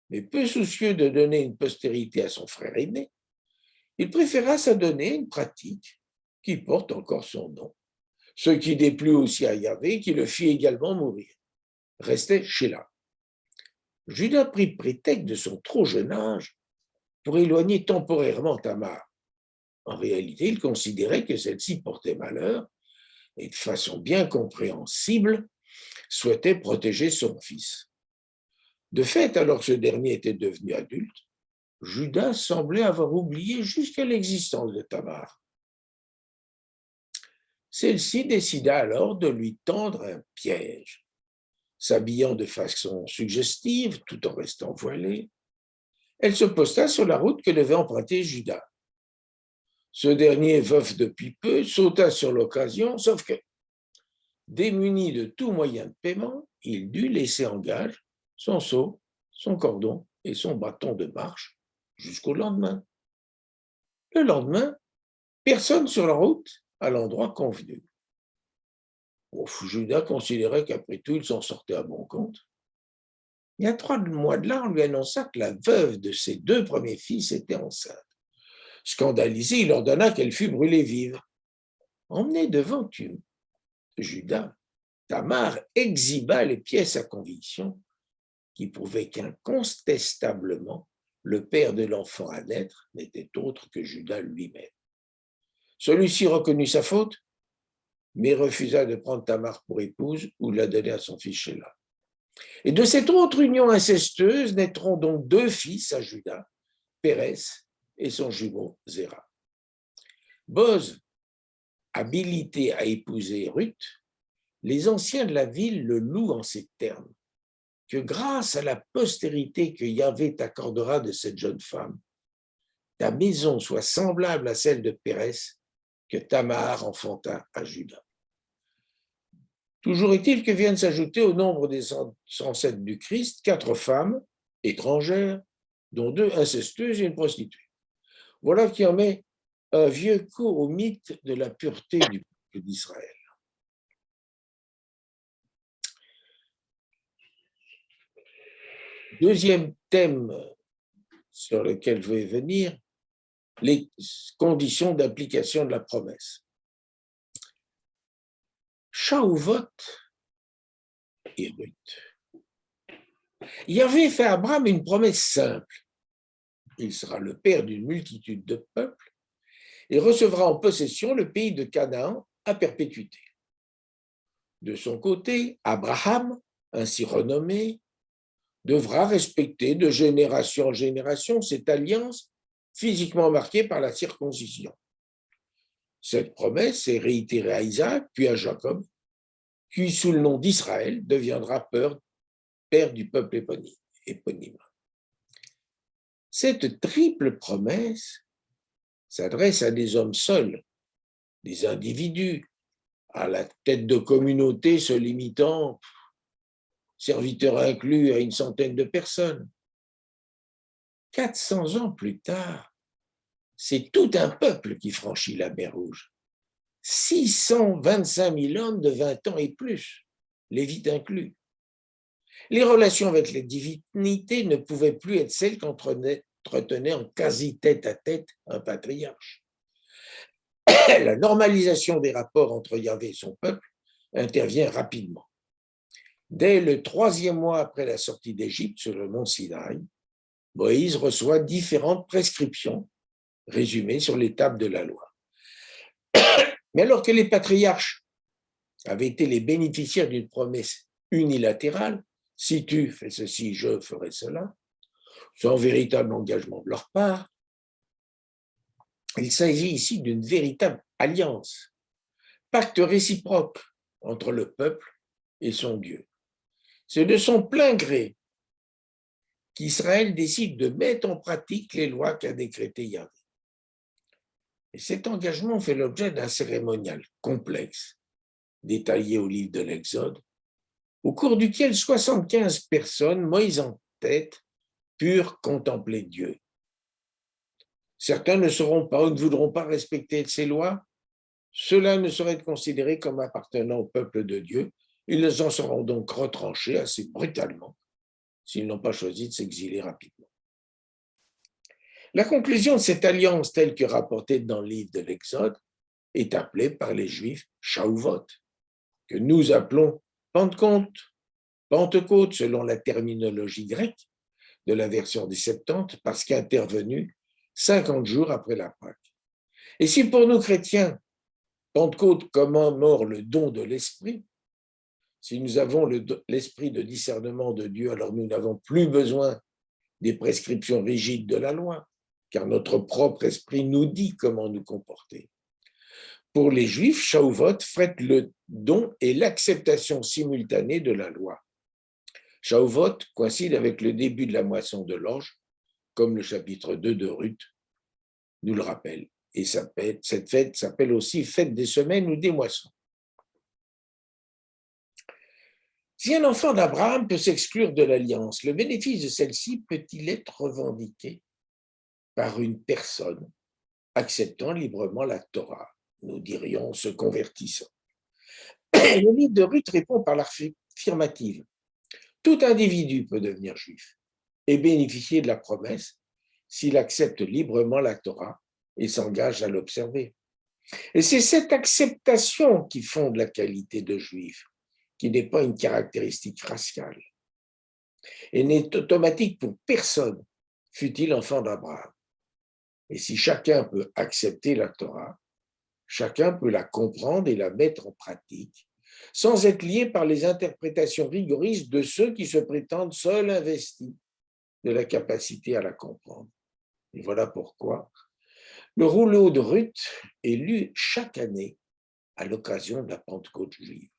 mais peu soucieux de donner une postérité à son frère aîné, il préféra s'adonner à une pratique qui porte encore son nom, ce qui déplut aussi à Yahvé, qui le fit également mourir. Restait Shelah. Juda prit prétexte de son trop jeune âge pour éloigner temporairement Tamar. En réalité, il considérait que celle-ci portait malheur et de façon bien compréhensible souhaitait protéger son fils. De fait, alors que ce dernier était devenu adulte, Juda semblait avoir oublié jusqu'à l'existence de Tamar. Celle-ci décida alors de lui tendre un piège. S'habillant de façon suggestive, tout en restant voilée, elle se posta sur la route que devait emprunter Juda. Ce dernier, veuf depuis peu, sauta sur l'occasion, sauf que, démuni de tout moyen de paiement, il dut laisser en gage son seau, son cordon et son bâton de marche jusqu'au lendemain. Le lendemain, personne sur la route à l'endroit convenu. Juda considérait qu'après tout, il s'en sortait à bon compte. Il y a 3 mois de là, on lui annonça que la veuve de ses 2 premiers fils était enceinte. Scandalisé, il ordonna qu'elle fût brûlée vive. Emmenée devant Juda, Tamar exhiba les pièces à conviction qui prouvaient qu'incontestablement, le père de l'enfant à naître n'était autre que Juda lui-même. Celui-ci reconnut sa faute, mais refusa de prendre Tamar pour épouse ou de la donner à son fils Shelah. Et de cette autre union incestueuse naîtront donc 2 fils à Juda, Pérez et son jumeau Zéra. Boz, habilité à épouser Ruth, les anciens de la ville le louent en ces termes, que grâce à la postérité que Yahvé t'accordera de cette jeune femme, ta maison soit semblable à celle de Pérez que Tamar enfanta à Juda. Toujours est-il que viennent s'ajouter au nombre des ancêtres du Christ 4 femmes étrangères, dont 2 incestueuses et une prostituée. Voilà qui en met un vieux coup au mythe de la pureté du peuple d'Israël. Deuxième thème sur lequel je vais venir, les conditions d'application de la promesse. Shavuot et Ruth. Yahvé fait à Abraham une promesse simple. Il sera le père d'une multitude de peuples et recevra en possession le pays de Canaan à perpétuité. De son côté, Abraham, ainsi renommé, devra respecter de génération en génération cette alliance physiquement marquée par la circoncision. Cette promesse est réitérée à Isaac, puis à Jacob, qui, sous le nom d'Israël, deviendra père du peuple éponyme. Cette triple promesse s'adresse à des hommes seuls, des individus, à la tête de communautés se limitant, serviteurs inclus, à une centaine de personnes. 400 ans plus tard, c'est tout un peuple qui franchit la mer Rouge. 625 000 hommes de 20 ans et plus, Lévites inclus. Les relations avec les divinités ne pouvaient plus être celles qu'entretenait en quasi tête-à-tête un patriarche. La normalisation des rapports entre Yahvé et son peuple intervient rapidement. Dès le 3e mois après la sortie d'Égypte sur le mont Sinaï, Moïse reçoit différentes prescriptions résumées sur les tables de la loi. Mais alors que les patriarches avaient été les bénéficiaires d'une promesse unilatérale, si tu fais ceci, je ferai cela, sans véritable engagement de leur part, il s'agit ici d'une véritable alliance, pacte réciproque entre le peuple et son Dieu. C'est de son plein gré qu'Israël décide de mettre en pratique les lois qu'a décrétées Yahvé. Et cet engagement fait l'objet d'un cérémonial complexe, détaillé au livre de l'Exode, au cours duquel 75 personnes, Moïse en tête, purent contempler Dieu. Certains ne sauront pas ou ne voudront pas respecter ces lois. Cela ne saurait être considéré comme appartenant au peuple de Dieu. Ils en seront donc retranchés assez brutalement s'ils n'ont pas choisi de s'exiler rapidement. La conclusion de cette alliance telle que rapportée dans le livre de l'Exode est appelée par les Juifs Shavuot, que nous appelons Pentecôte selon la terminologie grecque de la version des Septante, parce qu'intervenue 50 jours après la Pâque. Et si pour nous chrétiens, Pentecôte commémore le don de l'Esprit, si nous avons l'esprit de discernement de Dieu, alors nous n'avons plus besoin des prescriptions rigides de la loi, car notre propre esprit nous dit comment nous comporter. Pour les Juifs, Shavuot fête le don et l'acceptation simultanée de la loi. Shavuot coïncide avec le début de la moisson de l'orge, comme le chapitre 2 de Ruth nous le rappelle. Et cette fête s'appelle aussi fête des semaines ou des moissons. Si un enfant d'Abraham peut s'exclure de l'alliance, le bénéfice de celle-ci peut-il être revendiqué par une personne acceptant librement la Torah, nous dirions se convertissant? Le livre de Ruth répond par l'affirmative. Tout individu peut devenir juif et bénéficier de la promesse s'il accepte librement la Torah et s'engage à l'observer. Et c'est cette acceptation qui fonde la qualité de juif, qui n'est pas une caractéristique raciale et n'est automatique pour personne, fût-il enfant d'Abraham. Et si chacun peut accepter la Torah, chacun peut la comprendre et la mettre en pratique, sans être lié par les interprétations rigoristes de ceux qui se prétendent seuls investis de la capacité à la comprendre. Et voilà pourquoi le rouleau de Ruth est lu chaque année à l'occasion de la Pentecôte juive.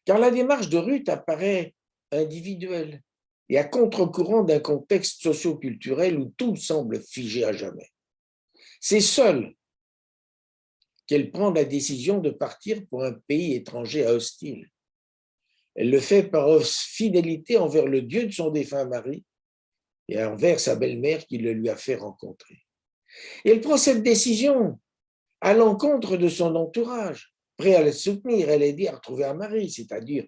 Car la démarche de Ruth apparaît individuelle et à contre-courant d'un contexte socio-culturel où tout semble figé à jamais. C'est seul qu'elle prend la décision de partir pour un pays étranger à hostile. Elle le fait par fidélité envers le Dieu de son défunt mari et envers sa belle-mère qui le lui a fait rencontrer. Et elle prend cette décision à l'encontre de son entourage, prêt à le soutenir et l'aider à retrouver un mari, c'est-à-dire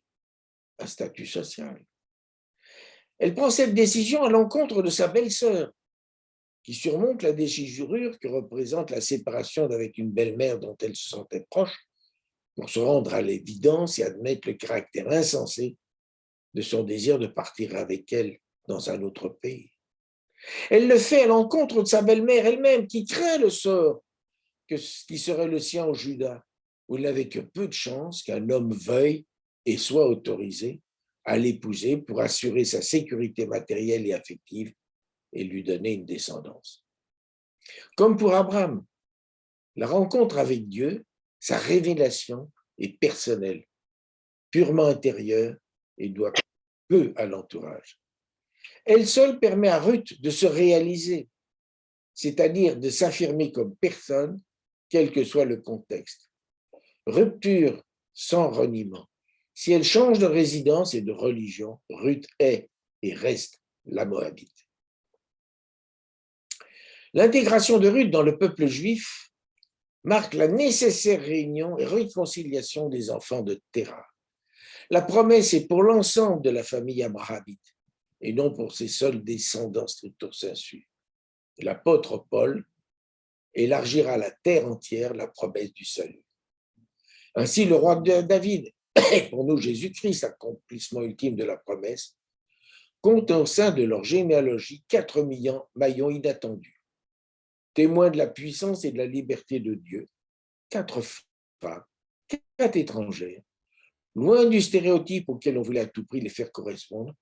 un statut social. Elle prend cette décision à l'encontre de sa belle-sœur, qui surmonte la déchirure que représente la séparation avec une belle-mère dont elle se sentait proche, pour se rendre à l'évidence et admettre le caractère insensé de son désir de partir avec elle dans un autre pays. Elle le fait à l'encontre de sa belle-mère elle-même, qui craint le sort qui serait le sien au Juda, où il n'avait que peu de chance qu'un homme veuille et soit autorisé à l'épouser pour assurer sa sécurité matérielle et affective et lui donner une descendance. Comme pour Abraham, la rencontre avec Dieu, sa révélation est personnelle, purement intérieure et doit peu à l'entourage. Elle seule permet à Ruth de se réaliser, c'est-à-dire de s'affirmer comme personne, quel que soit le contexte. Rupture sans reniement. Si elle change de résidence et de religion, Ruth est et reste la Moabite. L'intégration de Ruth dans le peuple juif marque la nécessaire réunion et réconciliation des enfants de Terah. La promesse est pour l'ensemble de la famille abrahamite et non pour ses seuls descendants stricto sensu. L'apôtre Paul élargira à la terre entière la promesse du salut. Ainsi, le roi David, et pour nous Jésus-Christ, accomplissement ultime de la promesse, compte au sein de leur généalogie 4 maillons inattendus, témoins de la puissance et de la liberté de Dieu, 4 femmes, 4 étrangères, loin du stéréotype auquel on voulait à tout prix les faire correspondre,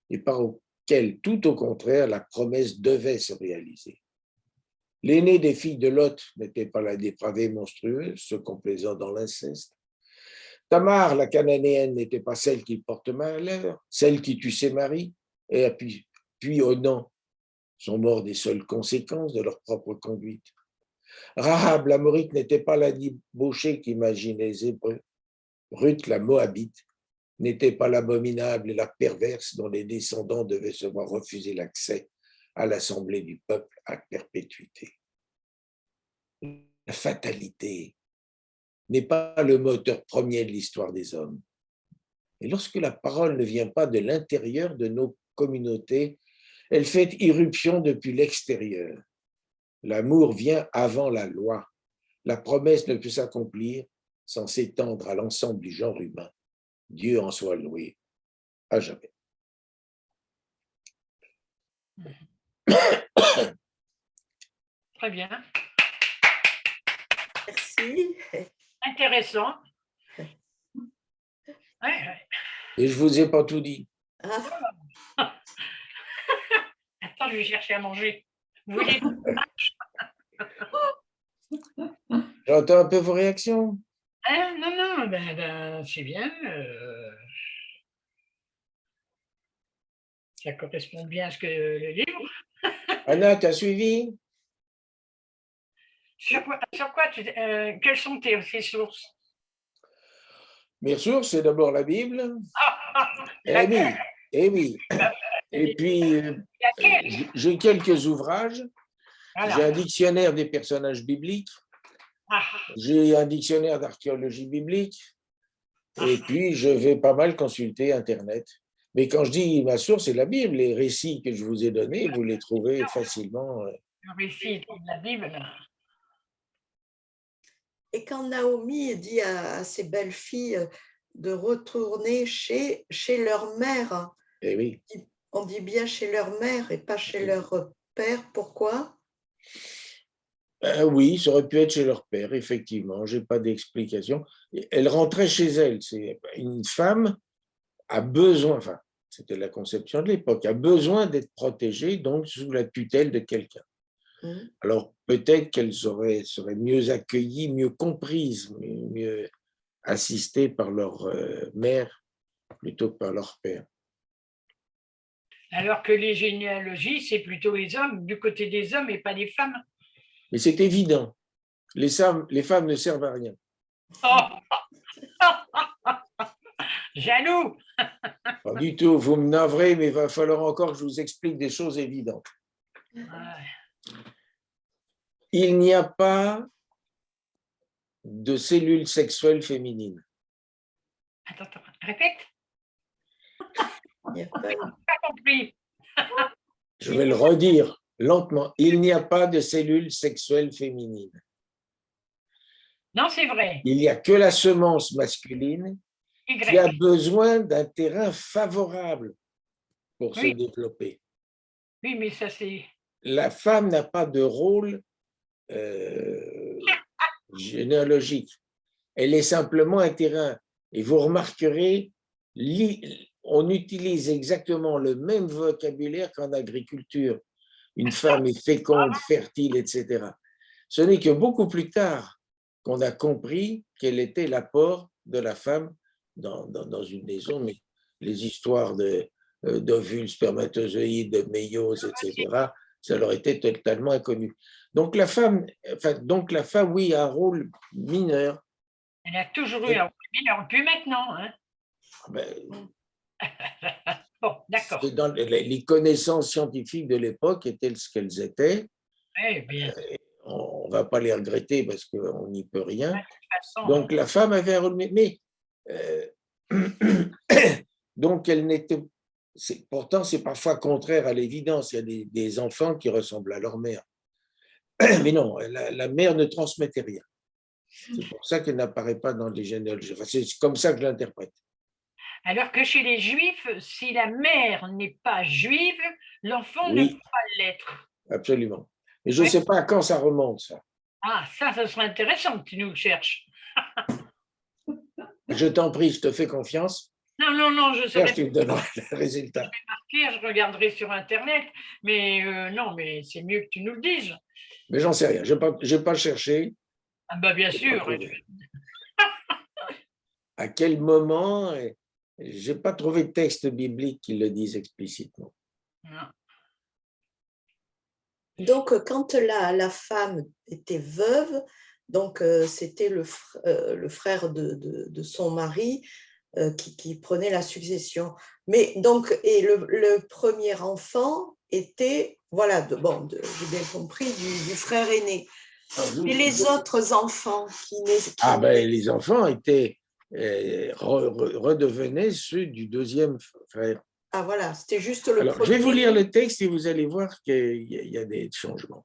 et par auquel, tout au contraire, la promesse devait se réaliser. L'aînée des filles de Lot n'était pas la dépravée monstrueuse, se complaisant dans l'inceste. Tamar, la cananéenne, n'était pas celle qui porte malheur, celle qui tue ses maris, et puis Onan sont morts des seules conséquences de leur propre conduite. Rahab, l'Amorite, n'était pas la débauchée qu'imaginaient les Hébreux. Ruth, la Moabite, n'était pas l'abominable et la perverse dont les descendants devaient se voir refuser l'accès à l'assemblée du peuple à perpétuité. La fatalité n'est pas le moteur premier de l'histoire des hommes. Et lorsque la parole ne vient pas de l'intérieur de nos communautés, elle fait irruption depuis l'extérieur. L'amour vient avant la loi. La promesse ne peut s'accomplir sans s'étendre à l'ensemble du genre humain. Dieu en soit loué à jamais. Très bien. Merci. Intéressant. Ouais. Et je ne vous ai pas tout dit. Ah, Attends, je vais chercher à manger. Vous voulez? J'entends un peu vos réactions. Non, c'est bien. Ça correspond bien à ce que le livre. Anna, tu as suivi? Sur quoi quelles sont tes sources? Mes sources, c'est d'abord la Bible. Eh oui, eh oui. Et puis, Laquelle? j'ai quelques ouvrages. Voilà. J'ai un dictionnaire des personnages bibliques. Ah, J'ai un dictionnaire d'archéologie biblique. Et puis, je vais pas mal consulter Internet. Mais quand je dis ma source, c'est la Bible. Les récits que je vous ai donnés, vous les trouvez facilement. le récit de la Bible. et quand Naomi dit à ses belles-filles de retourner chez leur mère, Eh oui. on dit bien chez leur mère et pas chez leur père, pourquoi? Oui, ça aurait pu être chez leur père, effectivement. Je n'ai pas d'explication. Elle rentrait chez elle. C'est une femme a besoin, enfin, c'était la conception de l'époque, a besoin d'être protégée, donc sous la tutelle de quelqu'un. Alors peut-être qu'elles seraient mieux accueillies, mieux comprises, mieux assistées par leur mère plutôt que par leur père. Alors que les généalogies, c'est plutôt les hommes, du côté des hommes et pas des femmes. Mais c'est évident. Les femmes ne servent à rien. Oh. Jaloux. Pas du tout, vous me navrez, mais il va falloir encore que je vous explique des choses évidentes. Ouais. Il n'y a pas de cellules sexuelles féminines. Attends, répète. Il n'y a pas- Pas compris. Je vais le redire lentement. Il n'y a pas de cellules sexuelles féminines. Non, c'est vrai. Il n'y a que la semence masculine qui a Y. besoin d'un terrain favorable pour se Oui. développer. Oui, mais ça c'est. La femme n'a pas de rôle généalogique. Elle est simplement un terrain. Et vous remarquerez, on utilise exactement le même vocabulaire qu'en agriculture. Une femme est féconde, fertile, etc. Ce n'est que beaucoup plus tard qu'on a compris quel était l'apport de la femme dans une maison, mais les histoires d'ovules, spermatozoïdes, de méiose, etc., ça leur était totalement inconnu. Donc la femme, oui, a un rôle mineur. Elle a toujours eu un rôle mineur, plus maintenant. Hein. Ben, Bon, d'accord. les connaissances scientifiques de l'époque étaient ce qu'elles étaient. Eh bien, de On ne va pas les regretter parce qu'on n'y peut rien. toute façon. Donc la femme avait un rôle, mais donc elle n'était. Pourtant, c'est parfois contraire à l'évidence. Il y a des enfants qui ressemblent à leur mère. Mais non, la mère ne transmettait rien. C'est pour ça qu'elle n'apparaît pas dans les généalogies. Enfin, c'est comme ça que je l'interprète. Alors que chez les Juifs, si la mère n'est pas juive, l'enfant ne Oui. peut pas l'être. Absolument. Mais je ne Ouais. sais pas à quand ça remonte, ça. Ah, ça serait intéressant que tu nous le cherches. Je t'en prie, je te fais confiance. Non, je Cherche, serais tu me donneras le résultat. marqué, je regarderai sur Internet, mais non, mais c'est mieux que tu nous le dises. Mais j'en sais rien. Je n'ai pas cherché. Ah bah bien J'ai sûr. pas trouvé. À quel moment, je n'ai pas trouvé de texte biblique qui le dise explicitement. Non. Donc, quand la femme était veuve, donc c'était le frère de son mari qui prenait la succession. Mais donc, et le premier enfant était, voilà, j'ai bien compris, du frère aîné. Et les autres enfants qui naissaient. Les enfants redevenaient ceux du deuxième frère. Ah voilà, c'était juste le Alors, premier. je vais vous lire le texte et vous allez voir qu'il y a des changements.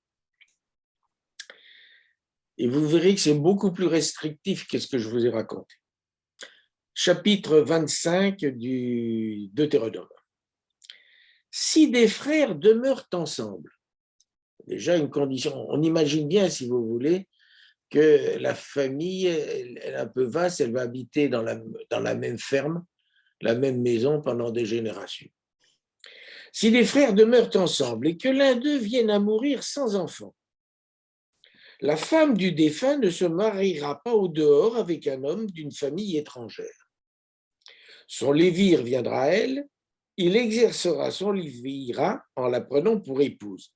Et vous verrez que c'est beaucoup plus restrictif que ce que je vous ai raconté. Chapitre 25 du Deutéronome. Si des frères demeurent ensemble, déjà une condition, on imagine bien, si vous voulez, que la famille elle est un peu vaste, elle va habiter dans la même ferme, la même maison pendant des générations. Si les frères demeurent ensemble et que l'un d'eux vienne à mourir sans enfant, la femme du défunt ne se mariera pas au dehors avec un homme d'une famille étrangère. Son lévir viendra à elle, il exercera son lévirat en la prenant pour épouse.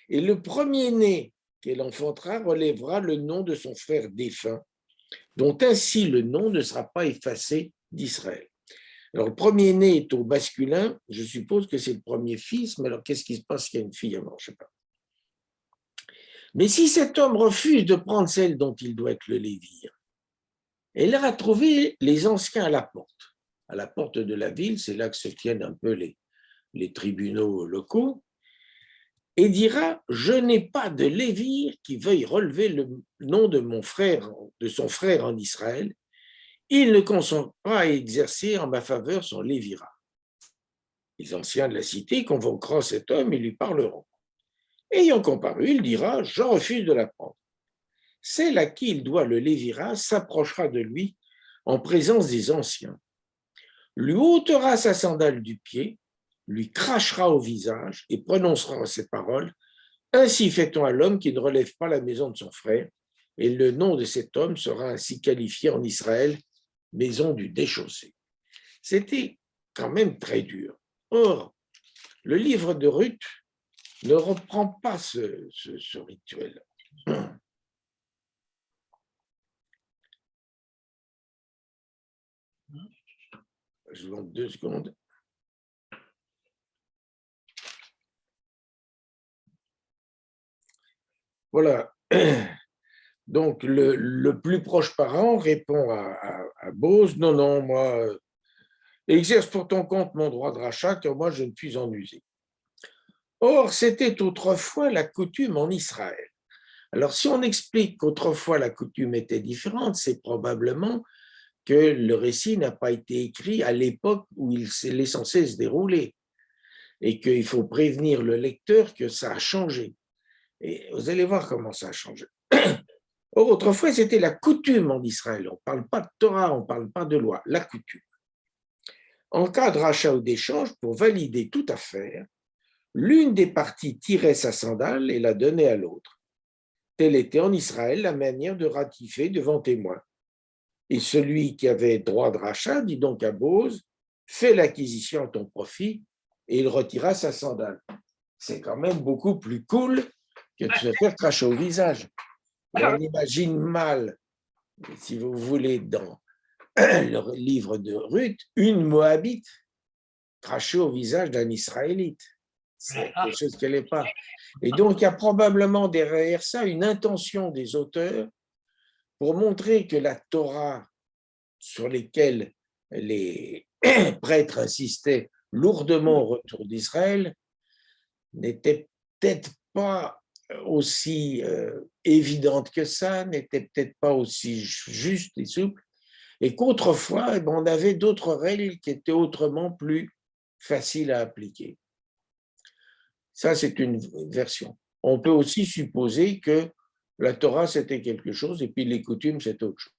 Et le premier-né qu'elle enfantera relèvera le nom de son frère défunt, dont ainsi le nom ne sera pas effacé d'Israël. Alors, le premier-né est au masculin, je suppose que c'est le premier fils, mais alors qu'est-ce qui se passe s'il y a une fille avant? Je ne sais pas. Mais si cet homme refuse de prendre celle dont il doit être le lévir, elle ira trouver les anciens à la porte de la ville, c'est là que se tiennent un peu les tribunaux locaux, et dira « Je n'ai pas de lévir qui veuille relever le nom de son frère en Israël, il ne consent pas à exercer en ma faveur son lévirat. » Les anciens de la cité convoqueront cet homme et lui parleront. Ayant comparu, il dira « Je refuse de la prendre. » Celle à qui il doit le lévirat s'approchera de lui en présence des anciens, lui ôtera sa sandale du pied, lui crachera au visage et prononcera ces paroles. Ainsi fait-on à l'homme qui ne relève pas la maison de son frère, et le nom de cet homme sera ainsi qualifié en Israël, maison du déchaussé. C'était quand même très dur. Or, le livre de Ruth ne reprend pas ce rituel. Je vous demande 2 secondes. Voilà. Donc, le plus proche parent répond à Bose, non, non, moi, exerce pour ton compte mon droit de rachat, car moi, je ne suis en usée. Or, c'était autrefois la coutume en Israël. Alors, si on explique qu'autrefois la coutume était différente, c'est probablement que le récit n'a pas été écrit à l'époque où il est censé se dérouler et qu'il faut prévenir le lecteur que ça a changé. Et vous allez voir comment ça a changé. Or, autrefois, c'était la coutume en Israël. On ne parle pas de Torah, on ne parle pas de loi, la coutume. En cas de rachat ou d'échange, pour valider toute affaire, l'une des parties tirait sa sandale et la donnait à l'autre. Telle était en Israël la manière de ratifier devant témoin. Et celui qui avait droit de rachat dit donc à Bose, fais l'acquisition à ton profit, et il retira sa sandale. C'est quand même beaucoup plus cool que de se faire cracher au visage. Et on imagine mal, si vous voulez, dans le livre de Ruth, une Moabite cracher au visage d'un Israélite. C'est quelque chose qu'elle n'est pas. Et donc, il y a probablement derrière ça une intention des auteurs pour montrer que la Torah, sur lesquelles les prêtres insistaient lourdement au retour d'Israël, n'était peut-être pas aussi évidente que ça, n'était peut-être pas aussi juste et souple, et qu'autrefois, on avait d'autres règles qui étaient autrement plus faciles à appliquer. Ça, c'est une version. On peut aussi supposer que la Torah, c'était quelque chose, et puis les coutumes, c'est autre chose.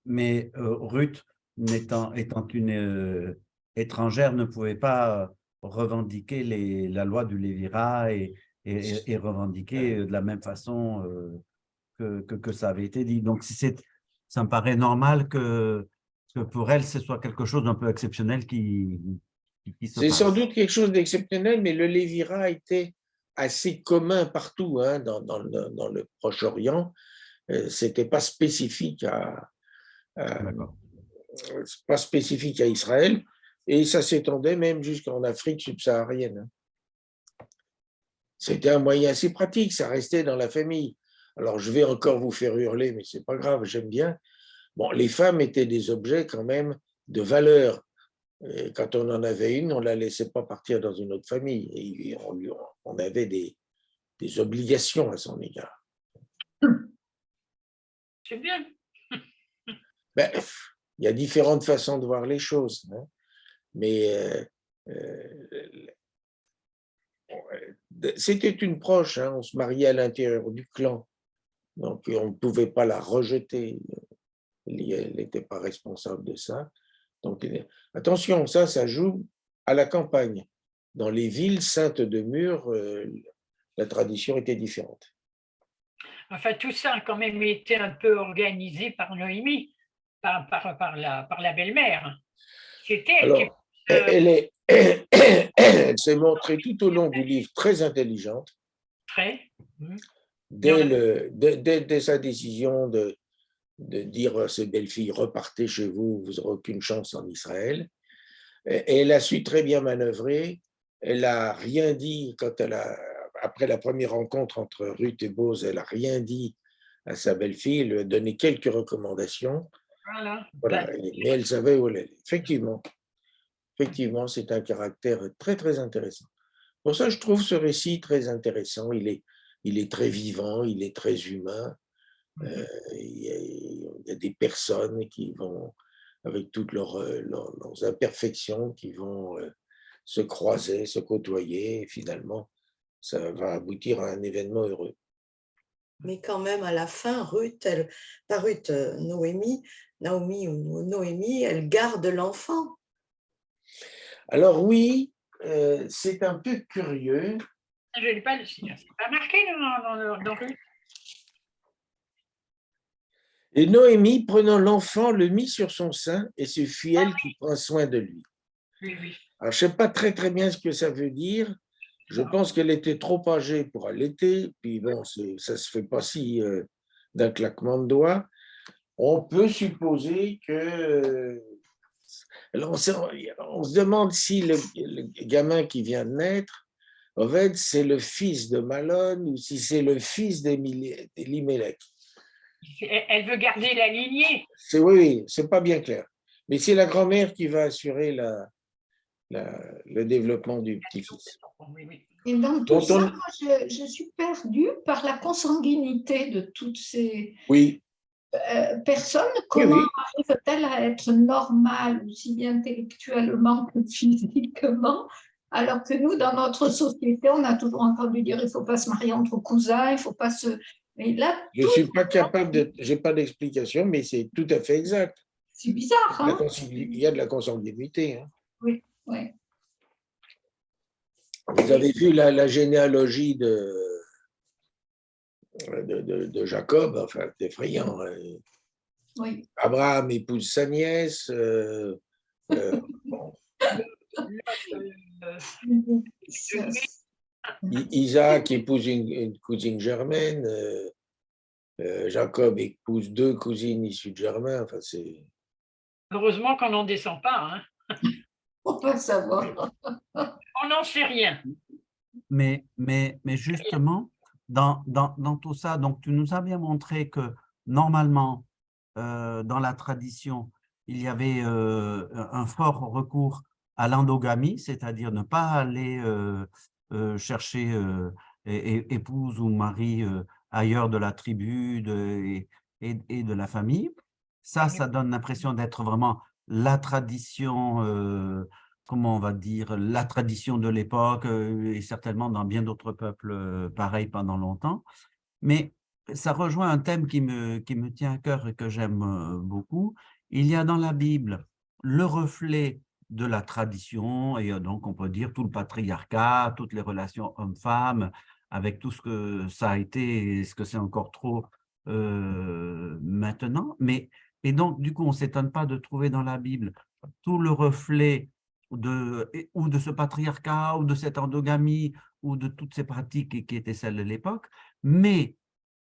Mais Ruth, étant une étrangère, ne pouvait pas revendiquer la loi du Lévirat et revendiquer de la même façon que ça avait été dit. Donc, ça me paraît normal que pour elle, ce soit quelque chose d'un peu exceptionnel qui se C'est passe. sans doute quelque chose d'exceptionnel, mais le Lévirat était assez commun partout dans le Proche-Orient. C'était pas spécifique pas spécifique à Israël, et ça s'étendait même jusqu'en Afrique subsaharienne. C'était un moyen assez pratique, ça restait dans la famille. Alors, je vais encore vous faire hurler, mais c'est pas grave, j'aime bien. Bon, les femmes étaient des objets quand même de valeur. Et quand on en avait une, on ne la laissait pas partir dans une autre famille. Et on avait des obligations à son égard. C'est bien. Ben, il y a différentes façons de voir les choses, hein. Mais c'était une proche, hein, on se mariait à l'intérieur du clan, donc on ne pouvait pas la rejeter, elle n'était pas responsable de ça. Donc attention, ça joue à la campagne. Dans les villes saintes de murs, la tradition était différente. Enfin, tout ça a quand même été un peu organisé par Noémie, par la belle-mère. C'était elle qui… Alors, elle s'est montrée tout au long du livre très intelligente. Très. Dès sa décision de dire à ses belles-filles, repartez chez vous, vous n'aurez aucune chance en Israël. Et elle a su très bien manœuvrer. Elle n'a rien dit après la première rencontre entre Ruth et Bose, elle n'a rien dit à sa belle-fille, elle lui a donné quelques recommandations. Voilà. Mais elle savait où elle allait. Effectivement, c'est un caractère très, très intéressant. Pour ça, je trouve ce récit très intéressant. Il est très vivant, il est très humain. Il y a des personnes qui vont, avec toutes leurs imperfections, qui vont se croiser, se côtoyer, et finalement, ça va aboutir à un événement heureux. Mais quand même, à la fin, Noémie, elle garde l'enfant. Alors oui, c'est un peu curieux. Je ne l'ai pas marqué dans Ruth. Et Noémie, prenant l'enfant, le mit sur son sein, et ce fut elle qui prend soin de lui. Oui. Alors, je ne sais pas très bien ce que ça veut dire. Je pense qu'elle était trop âgée pour allaiter, puis bon, ça ne se fait pas si d'un claquement de doigts. On peut supposer que... Alors on se demande si le gamin qui vient de naître, Oved, c'est le fils de Malon ou si c'est le fils d'Elimelech. Elle veut garder la lignée. Oui, c'est pas bien clair. Mais c'est la grand-mère qui va assurer le développement du petit-fils. Oui, oui. Et dans tout Dont ça, on- moi, je suis perdue par la consanguinité de toutes ces Oui, personnes. oui, Comment oui. arrivent-elles à être normales, aussi bien intellectuellement que physiquement, alors que nous, dans notre société, on a toujours entendu dire il ne faut pas se marier entre cousins, il ne faut pas se... Mais là, Je ne suis pas capable de... Je n'ai pas d'explication, mais c'est tout à fait exact. c'est bizarre, hein? Il y a de la consanguinité. Hein. Oui, oui. Vous avez vu la généalogie de Jacob, enfin, c'est effrayant. Hein. Oui. Abraham épouse sa nièce. Bon. Ça, Isaac épouse une cousine germaine. Jacob épouse 2 cousines issues de Germain. Enfin, c'est... Heureusement qu'on n'en descend pas. Hein. on peut savoir. On n'en sait rien. Mais justement, dans tout ça, donc tu nous as bien montré que normalement, dans la tradition, il y avait un fort recours à l'endogamie, c'est-à-dire ne pas aller chercher épouse ou mari ailleurs de la tribu et de la famille. Ça donne l'impression d'être vraiment la tradition comment on va dire, la tradition de l'époque et certainement dans bien d'autres peuples pareil pendant longtemps. Mais ça rejoint un thème qui me tient à cœur et que j'aime beaucoup. Il y a dans la Bible le reflet de la tradition et donc on peut dire tout le patriarcat, toutes les relations hommes-femmes, avec tout ce que ça a été et ce que c'est encore trop maintenant. Et donc, du coup, on ne s'étonne pas de trouver dans la Bible tout le reflet ou de ce patriarcat, ou de cette endogamie, ou de toutes ces pratiques qui étaient celles de l'époque, mais,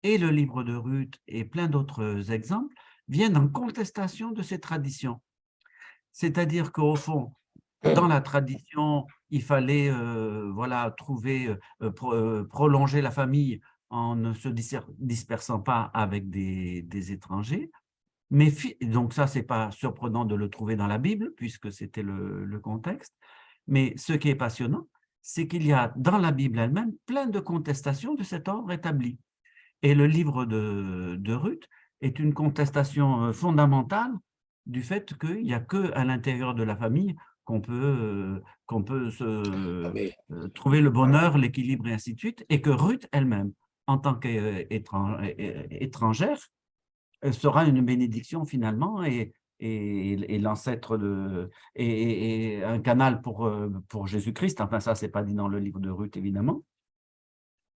et le livre de Ruth et plein d'autres exemples, viennent en contestation de ces traditions. C'est-à-dire qu'au fond, dans la tradition, il fallait voilà, prolonger la famille en ne se dispersant pas avec des étrangers. Mais donc ça, ce n'est pas surprenant de le trouver dans la Bible, puisque c'était le contexte. Mais ce qui est passionnant, c'est qu'il y a dans la Bible elle-même plein de contestations de cet ordre établi. Et le livre de Ruth est une contestation fondamentale du fait qu'il n'y a qu'à l'intérieur de la famille qu'on peut trouver le bonheur, l'équilibre et ainsi de suite, et que Ruth elle-même, en tant qu'étrangère, sera une bénédiction finalement et l'ancêtre et un canal pour Jésus-Christ. Enfin, ça, ce n'est pas dit dans le livre de Ruth, évidemment.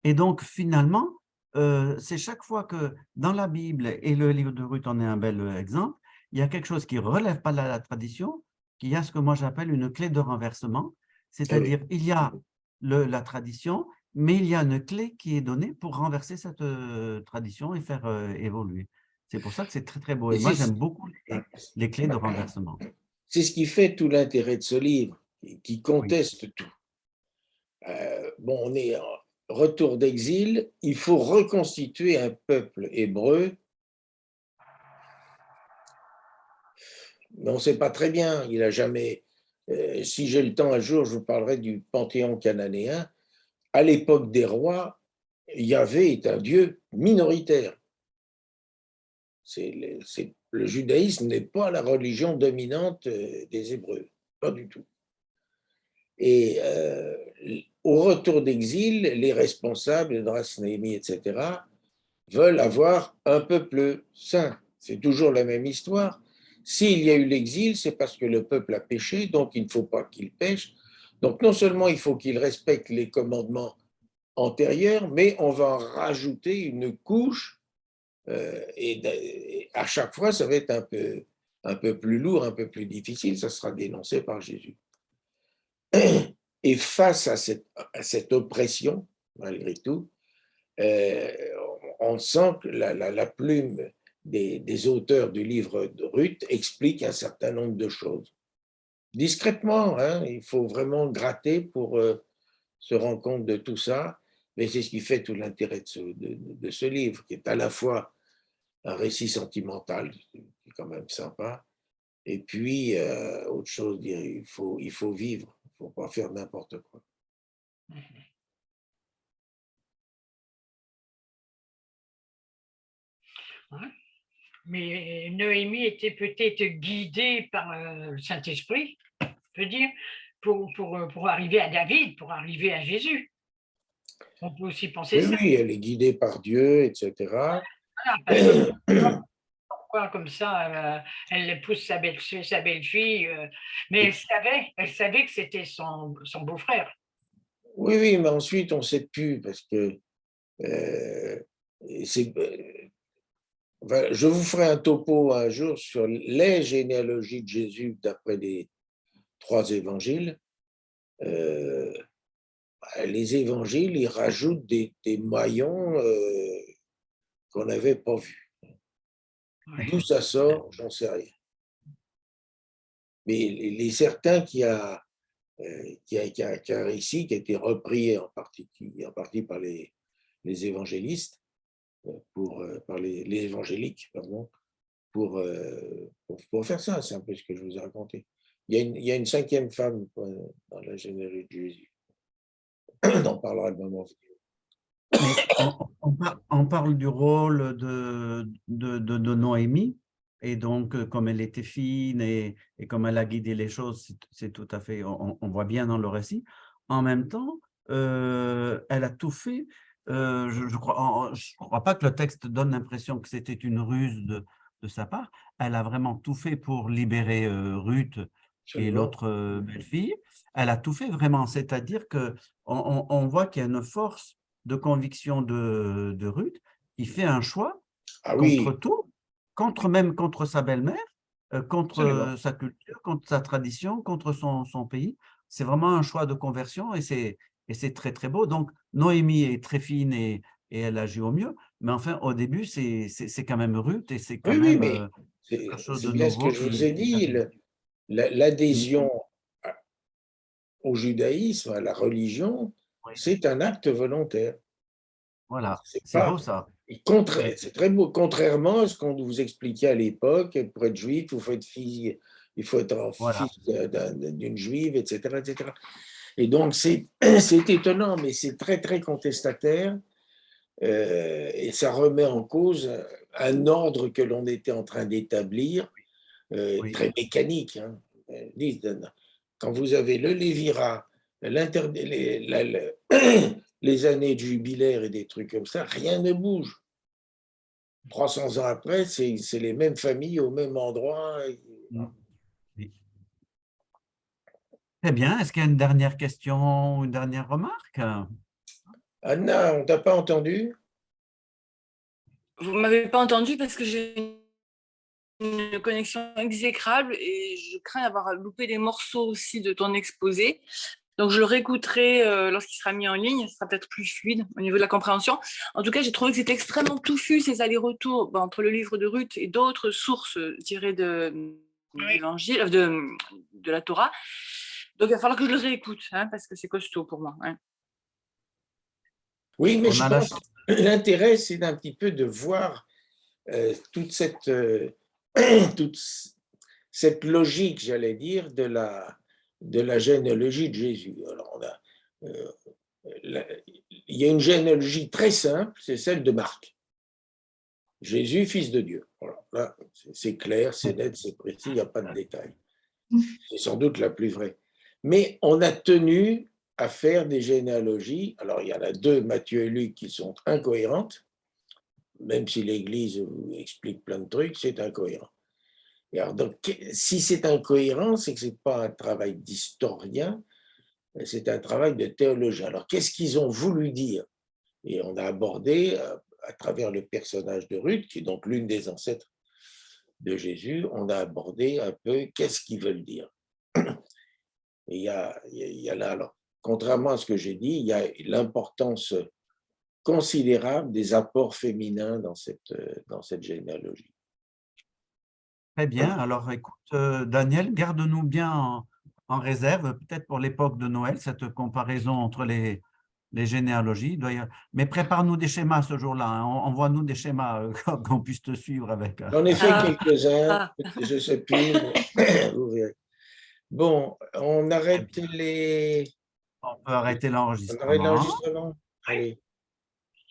Et donc, finalement, c'est chaque fois que dans la Bible, et le livre de Ruth en est un bel exemple, il y a quelque chose qui ne relève pas de la tradition, qui a ce que moi j'appelle une clé de renversement, c'est-à-dire il y a la tradition, mais il y a une clé qui est donnée pour renverser cette tradition et faire évoluer. C'est pour ça que c'est très, très beau. Et moi, j'aime beaucoup les clés de renversement. C'est ce qui fait tout l'intérêt de ce livre, qui conteste tout. Bon, on est en retour d'exil, il faut reconstituer un peuple hébreu, mais on ne sait pas très bien, il n'a jamais... si j'ai le temps un jour, je vous parlerai du panthéon cananéen. À l'époque des rois, Yahvé est un dieu minoritaire. Le judaïsme n'est pas la religion dominante des Hébreux, pas du tout. Et au retour d'exil, les responsables, Esdras, Néhémie, etc., veulent avoir un peuple saint. C'est toujours la même histoire. S'il y a eu l'exil, c'est parce que le peuple a péché, donc il ne faut pas qu'il pêche. Donc non seulement il faut qu'il respecte les commandements antérieurs, mais on va en rajouter une couche et à chaque fois, ça va être un peu plus lourd, un peu plus difficile, ça sera dénoncé par Jésus. Et face à cette oppression, malgré tout, on sent que la plume des auteurs du livre de Ruth expliquent un certain nombre de choses. Discrètement, hein, il faut vraiment gratter pour se rendre compte de tout ça, mais c'est ce qui fait tout l'intérêt de ce livre, qui est à la fois un récit sentimental, qui est quand même sympa, et puis autre chose, il faut vivre, il ne faut pas faire n'importe quoi. Ouais. Mais Noémie était peut-être guidée par le Saint-Esprit, je peux dire, pour arriver à David, pour arriver à Jésus. On peut aussi penser Oui, ça. oui, elle est guidée par Dieu, etc. Voilà, parce que pourquoi comme ça, elle épouse sa belle-fille, mais elle savait que c'était son beau-frère. Oui, oui, mais ensuite, on ne sait plus, parce que je vous ferai un topo un jour sur les généalogies de Jésus d'après les 3 évangiles. Les évangiles, ils rajoutent des maillons qu'on n'avait pas vus. Ouais. D'où ça sort, j'en sais rien. Mais il est certain qu'il y a un récit qui a été repris en partie par les évangélistes, par les évangéliques, pardon, pour faire ça. C'est un peu ce que je vous ai raconté. Il y a une 5e femme dans la généalogie de Jésus. On en parlera le moment venu. Mais on parle du rôle de Noémie, et donc comme elle était fine et comme elle a guidé les choses, c'est tout à fait, on voit bien dans le récit. En même temps, elle a tout fait. Je ne crois pas que le texte donne l'impression que c'était une ruse de sa part. Elle a vraiment tout fait pour libérer Ruth et l'autre belle-fille. Elle a tout fait vraiment, c'est-à-dire que on voit qu'il y a une force de conviction de Ruth, qui fait un choix contre tout, même contre sa belle-mère, contre sa culture, contre sa tradition, contre son pays. C'est vraiment un choix de conversion et c'est très, très beau. Donc, Noémie est très fine et elle agit au mieux, mais enfin, au début, c'est quand même Ruth et c'est quand Oui, même mais quelque chose c'est de bien ce que nouveau je vous ai dit. qui L'adhésion au judaïsme, à la religion, oui, c'est un acte volontaire. voilà, C'est c'est beau pas, ça. c'est très beau. Contrairement à ce qu'on vous expliquait à l'époque, pour être juif, il faut être Voilà. fils d'une juive, etc., etc. Et donc, c'est étonnant, mais c'est très, très contestataire. Et ça remet en cause un ordre que l'on était en train d'établir, Oui. très mécanique. Hein. Quand vous avez le Lévirat, les années jubilaires et des trucs comme ça, rien ne bouge. 300 ans après, c'est les mêmes familles au même endroit. Oui. Très bien. Est-ce qu'il y a une dernière question ou une dernière remarque? Anna, on t'a pas entendu? Vous ne m'avez pas entendu parce que j'ai une connexion exécrable et je crains d'avoir loupé des morceaux aussi de ton exposé. Donc, je le réécouterai lorsqu'il sera mis en ligne. Ce sera peut-être plus fluide au niveau de la compréhension. En tout cas, j'ai trouvé que c'était extrêmement touffu, ces allers-retours entre le livre de Ruth et d'autres sources tirées de l'évangile, de la Torah. Donc, il va falloir que je le réécoute, hein, parce que c'est costaud pour moi. Hein. Oui, mais On je a la pense chance. que l'intérêt, c'est d'un petit peu de voir toute cette logique, j'allais dire, de la généalogie de Jésus. Alors, il y a une généalogie très simple, c'est celle de Marc. Jésus, fils de Dieu. Voilà. Là, c'est clair, c'est net, c'est précis, il n'y a pas de détails. C'est sans doute la plus vraie. Mais on a tenu à faire des généalogies. Alors, il y en a 2, Matthieu et Luc, qui sont incohérentes. Même si l'Église explique plein de trucs, c'est incohérent. Et alors, donc, si c'est incohérent, c'est que ce n'est pas un travail d'historien, c'est un travail de théologien. Alors, qu'est-ce qu'ils ont voulu dire? Et on a abordé, à travers le personnage de Ruth, qui est donc l'une des ancêtres de Jésus, on a abordé un peu qu'est-ce qu'ils veulent dire. Et il y a là, alors, contrairement à ce que j'ai dit, il y a l'importance considérable des apports féminins dans cette généalogie. Très bien. Alors, écoute, Daniel, garde-nous bien en réserve, peut-être pour l'époque de Noël, cette comparaison entre les généalogies. Mais prépare-nous des schémas ce jour-là, hein. Envoie-nous des schémas qu'on puisse te suivre avec. J'en ai fait Ah. quelques-uns, Ah. je ne sais plus, mais vous verrez. Bon, on arrête bien. les... On peut arrêter On arrête l'enregistrement. l'enregistrement? Allez.